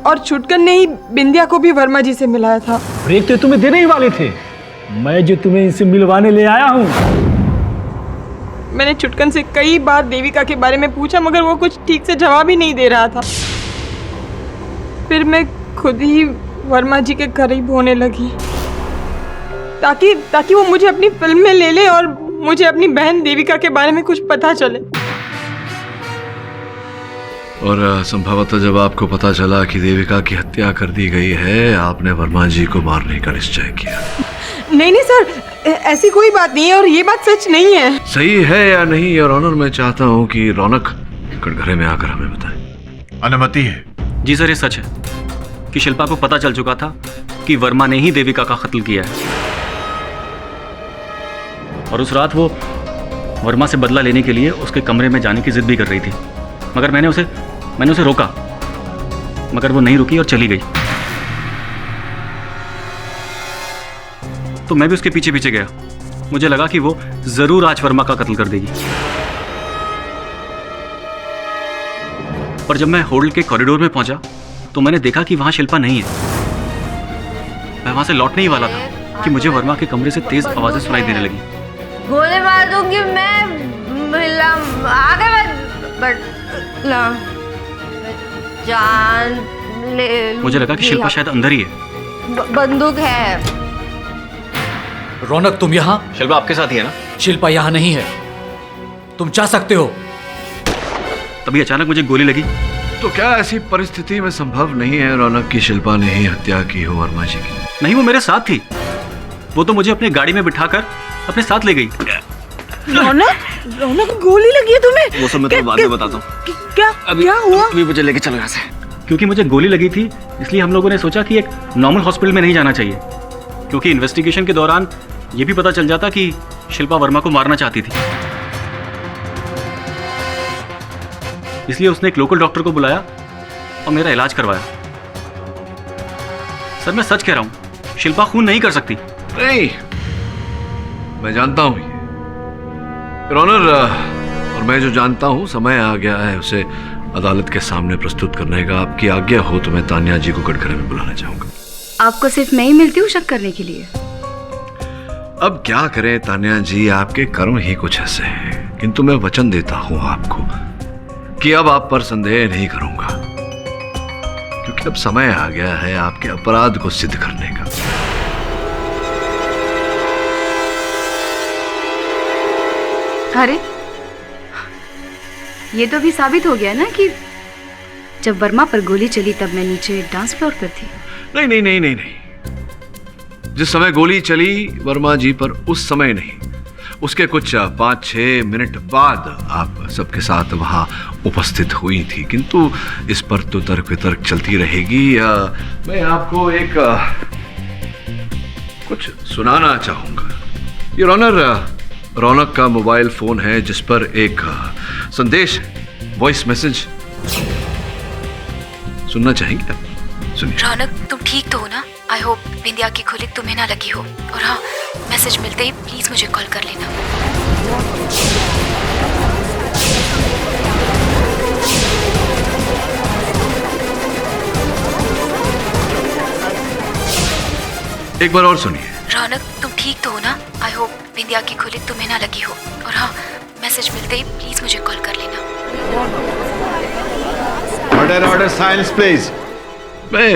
और छुटकन ने ही बिंदिया को भी वर्मा जी से मिलाया था। ब्रेक तो तुम्हें देने ही वाले थे, मैं जो तुम्हें इनसे मिलवाने ले आया हूँ। मैंने छुटकन से कई बार देविका के बारे में पूछा, मगर वो कुछ ठीक से जवाब ही नहीं दे रहा था। फिर मैं खुद ही वर्मा जी के करीब होने लगी, ताकि वो मुझे अपनी फिल्म में ले ले और मुझे अपनी बहन देविका के बारे में कुछ पता चले। और संभवतः जब आपको पता चला कि देविका की हत्या कर दी गई है, आपने वर्मा जी को मारने का निश्चय किया। नहीं नहीं सर, ऐसी कोई बात नहीं है और ये बात सच नहीं है। सही है या नहीं योर ऑनर, मैं चाहता हूँ कि रौनक कटघरे में आकर हमें बताए। अनुमति है। जी सर, ये सच है कि शिल्पा को पता चल चुका था कि वर्मा ने ही देविका का कत्ल किया है, और उस रात वो वर्मा से बदला लेने के लिए उसके कमरे में जाने की जिद भी कर रही थी, मगर मैंने उसे रोका, मगर वो नहीं रुकी और चली गई। तो मैं भी उसके पीछे पीछे गया। मुझे लगा कि वो जरूर आज वर्मा का कत्ल कर देगी। और जब मैं होटल के कॉरिडोर में पहुंचा तो मैंने देखा कि वहां शिल्पा नहीं है। मैं वहां से लौटने ही वाला था कि मुझे वर्मा के कमरे से तेज आवाजें सुनाई देने लगी। गोली मार दूंगी मैं, आगे बट जान ले। मुझे लगा कि शिल्पा शायद अंदर ही है। बंदूक है। रौनक, तुम यहाँ? शिल्पा आपके साथ ही है ना? शिल्पा यहाँ नहीं है, तुम जा सकते हो। तभी अचानक मुझे गोली लगी। तो क्या ऐसी परिस्थिति में संभव नहीं है रौनक की शिल्पा ने ही हत्या की हो वर्मा जी की? नहीं, वो मेरे साथ थी। वो तो मुझे अपनी गाड़ी में बिठाकर अपने साथ ले गई। रौनक गोली लगी है तुम्हें? वो सब मैं तुम्हें बाद में बताता हूँ। क्या हुआ? अभी मुझे लेके चलो यहाँ से। क्योंकि मुझे गोली लगी थी, इसलिए हम लोगों ने सोचा कि एक नॉर्मल हॉस्पिटल में नहीं जाना चाहिए, क्योंकि इन्वेस्टिगेशन के दौरान ये भी पता चल जाता कि शिल्पा वर्मा को मारना चाहती थी। इसलिए उसने एक लोकल डॉक्टर को बुलाया और मेरा इलाज करवाया। सर, मैं सच कह रहा हूं, शिल्पा खून नहीं कर सकती। नहीं, मैं जानता हूं ये ऑनर, और मैं जो जानता हूं समय आ गया है उसे अदालत के सामने प्रस्तुत करने का। आपकी आज्ञा हो तो मैं तानिया जी को कटघरे में बुलाना चाहूंगा। आपको सिर्फ मैं ही मिलती हूँ शक करने के लिए? अब क्या करें तानिया जी, आपके कर्म ही कुछ ऐसे हैं, किंतु मैं वचन देता हूं आपको कि अब आप पर संदेह नहीं करूंगा, क्योंकि अब समय आ गया है आपके अपराध को सिद्ध करने का। अरे, ये तो भी साबित हो गया ना कि जब वर्मा पर गोली चली तब मैं नीचे डांस फ्लोर पर थी। नहीं नहीं नहीं नहीं नहीं, जिस समय गोली चली वर्मा जी पर उस समय नहीं, उसके कुछ 5-6 मिनट बाद आप सबके साथ वहां उपस्थित हुई थी, किंतु इस पर तो तर्क वितर्क चलती रहेगी। मैं आपको एक कुछ सुनाना चाहूंगा। योर ऑनर, रौनक का मोबाइल फोन है जिस पर एक संदेश, वॉइस मैसेज सुनना चाहेंगे आप? सुनिए। रौनक, तुम ठीक तो हो ना? आई होप बिंदिया की गोली तुम्हें ना लगी हो। और हाँ, मैसेज मिलते ही प्लीज मुझे कॉल कर लेना। एक बार और सुनिए। रौनक, तुम ठीक तो हो ना? आई होप बिंदिया की गोली तुम्हें ना लगी हो। और हाँ, मैसेज मिलते ही प्लीज मुझे कॉल कर लेना। Order silence please. मैं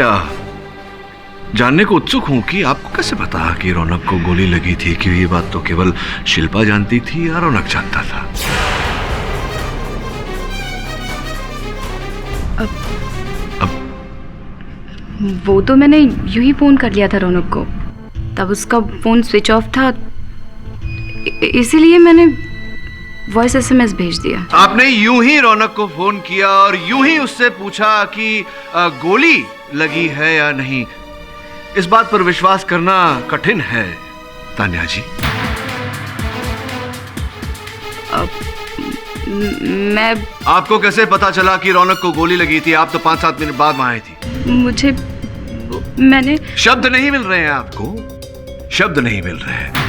जानने को उत्सुक हूं कि आपको कैसे पता कि रौनक को गोली लगी थी, कि ये बात तो केवल शिल्पा जानती थी या रौनक जानता था? वो तो मैंने यूं ही फोन कर लिया था रौनक को, तब उसका फोन स्विच ऑफ था, इसीलिए मैंने वॉइस एसएमएस भेज दिया। आपने यूं ही रौनक को फोन किया और यूं ही उससे पूछा कि गोली लगी है या नहीं। इस बात पर विश्वास करना कठिन है तानिया जी। मैं आपको कैसे पता चला कि रौनक को गोली लगी थी? आप तो 5-7 मिनट बाद वहां आई थी। मैंने शब्द नहीं मिल रहे हैं आपको, शब्द नहीं मिल रहे हैं।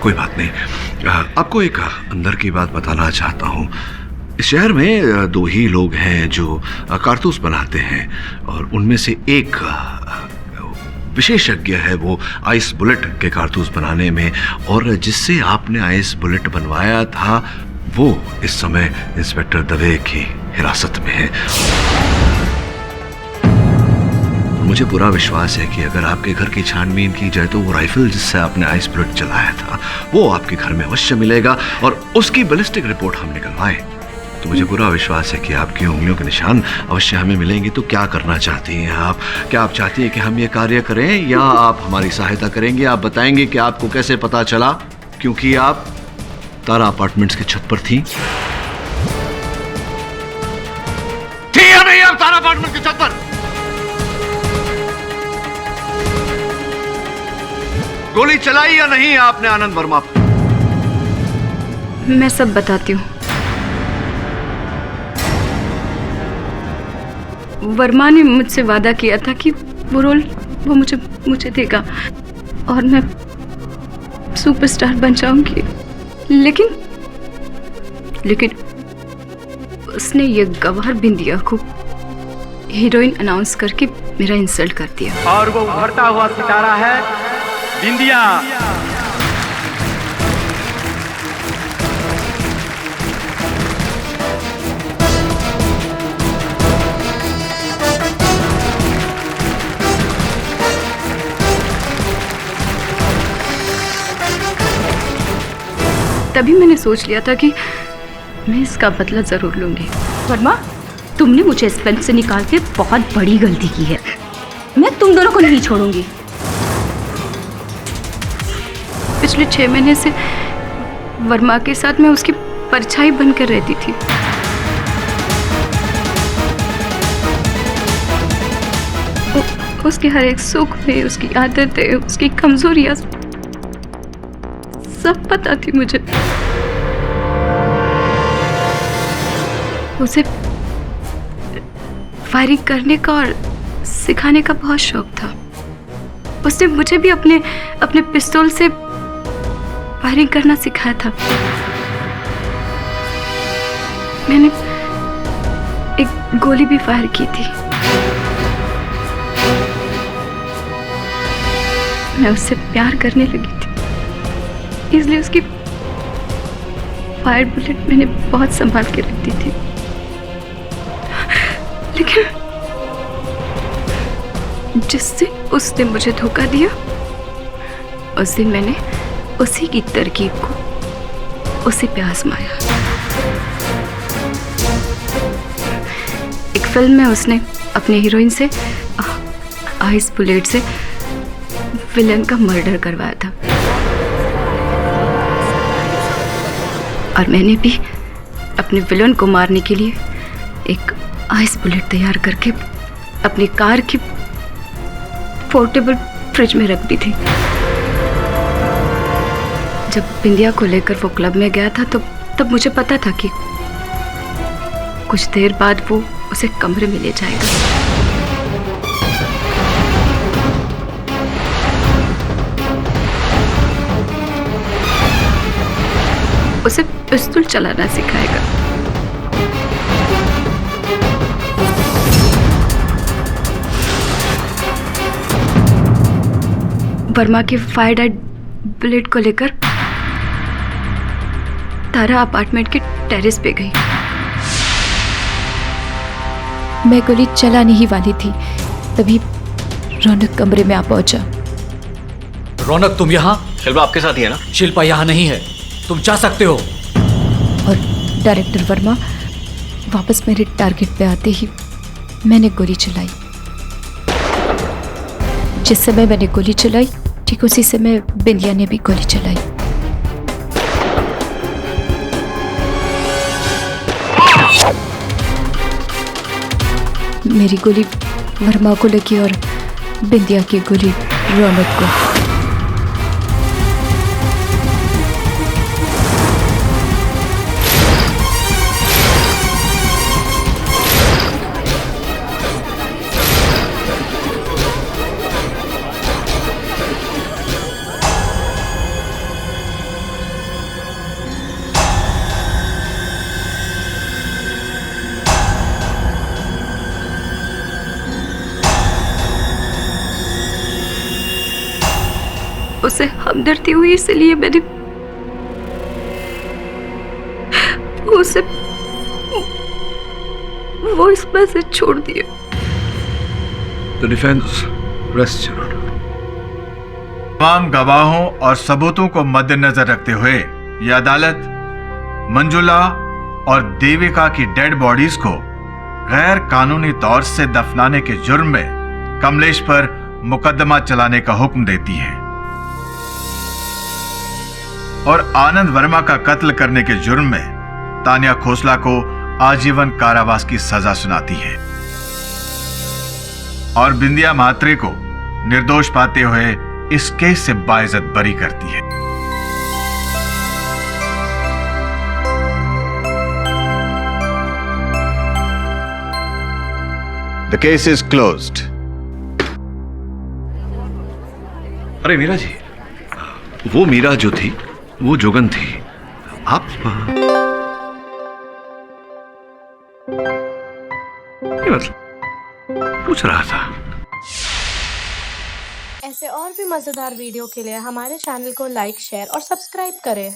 कोई बात नहीं, आपको एक अंदर की बात बताना चाहता हूं। इस शहर में 2 ही लोग हैं जो कारतूस बनाते हैं, और उनमें से एक विशेषज्ञ है वो आइस बुलेट के कारतूस बनाने में, और जिससे आपने आइस बुलेट बनवाया था वो इस समय इंस्पेक्टर दवे की हिरासत में है। मुझे पूरा विश्वास है कि अगर आपके घर की छानबीन की जाए तो वो राइफल जिससे आपने आइस बुलेट चलाया था वो आपके घर में अवश्य मिलेगा, और उसकी बैलिस्टिक रिपोर्ट हम निकलवाएं तो मुझे पूरा विश्वास है कि आपकी उंगलियों के निशान अवश्य हमें मिलेंगे। तो क्या करना चाहती हैं आप? क्या आप चाहती हैं कि हम ये कार्य करें या आप हमारी सहायता करेंगे? आप बताएंगे कि आपको कैसे पता चला, क्योंकि आप तारा अपार्टमेंट्स की छत पर थी या नहीं? आप तारा अपार्टमेंट की छत पर गोली चलाई या नहीं आपने आनंद वर्मा पर? मैं सब बताती हूँ। वर्मा ने मुझसे वादा किया था कि वो रोल वो मुझे देगा और मैं सुपरस्टार बन जाऊंगी, लेकिन उसने ये गवार बिंदिया को हीरोइन अनाउंस करके मेरा इंसल्ट कर दिया। और वो उभरता हुआ सितारा है बिंदिया। तभी मैंने सोच लिया था कि मैं इसका बदला जरूर लूंगी। वर्मा, तुमने मुझे इस फिल्म से निकाल के बहुत बड़ी गलती की है। मैं तुम दोनों को नहीं छोड़ूंगी। पिछले 6 महीने से वर्मा के साथ मैं उसकी परछाई बनकर रहती थी। उसके हर एक सुख में उसकी आदतें, उसकी कमजोरियां सब पता थी मुझे। उसे फायरिंग करने का और सिखाने का बहुत शौक था। उसने मुझे भी अपने पिस्तौल से फायरिंग करना सिखाया था। मैंने एक गोली भी फायर की थी। मैं उससे प्यार करने लगी थी, इसलिए उसकी फायर बुलेट मैंने बहुत संभाल के रखती थी। लेकिन जिससे उसने मुझे धोखा दिया, उस दिन मैंने उसी की तरकीब को उसी पे आजमाया। एक फिल्म में उसने अपने हीरोइन से आइस बुलेट से विलन का मर्डर करवाया था, और मैंने भी अपने विलन को मारने के लिए एक आइस बुलेट तैयार करके अपनी कार की पोर्टेबल फ्रिज में रख दी थी। जब बिंदिया को लेकर वो क्लब में गया था तो तब मुझे पता था कि कुछ देर बाद वो उसे कमरे में ले जाएगा। उसे पिस्तौल चलाना सिखाएगा। वर्मा के फायर डेड बुलेट को लेकर तारा अपार्टमेंट के टेरेस पे गई। मैं गोली चलाने ही वाली थी, तभी रौनक कमरे में आ पहुंचा। रौनक, तुम यहाँ? शिल्पा आपके साथ ही है ना? शिल्पा यहाँ नहीं है, तुम जा सकते हो। और डायरेक्टर वर्मा वापस मेरे टारगेट पे आते ही मैंने गोली चलाई। जिस समय मैंने गोली चलाई, ठीक उसी समय बिंदिया ने भी गोली चलाई। मेरी गोली वर्मा को लगी और बिंदिया की गोली रौनक को। उसे हमदर्दी हुई, इसलिए मैंने उसे वॉइस मैसेज छोड़ दिया। The defence rest your honour. तमाम गवाहों और सबूतों को मद्देनजर रखते हुए यह अदालत मंजुला और देविका की डेड बॉडीज को गैर कानूनी तौर से दफनाने के जुर्म में कमलेश पर मुकदमा चलाने का हुक्म देती है और आनंद वर्मा का कत्ल करने के जुर्म में तानिया खोसला को आजीवन कारावास की सजा सुनाती है और बिंदिया म्हात्रे को निर्दोष पाते हुए इस केस से बाइज्जत बरी करती है। The case is closed. अरे मीरा जी, वो मीरा जो थी वो जोगन थी। आप पूछ रहा था। ऐसे और भी मजेदार वीडियो के लिए हमारे चैनल को लाइक, शेयर और सब्सक्राइब करें।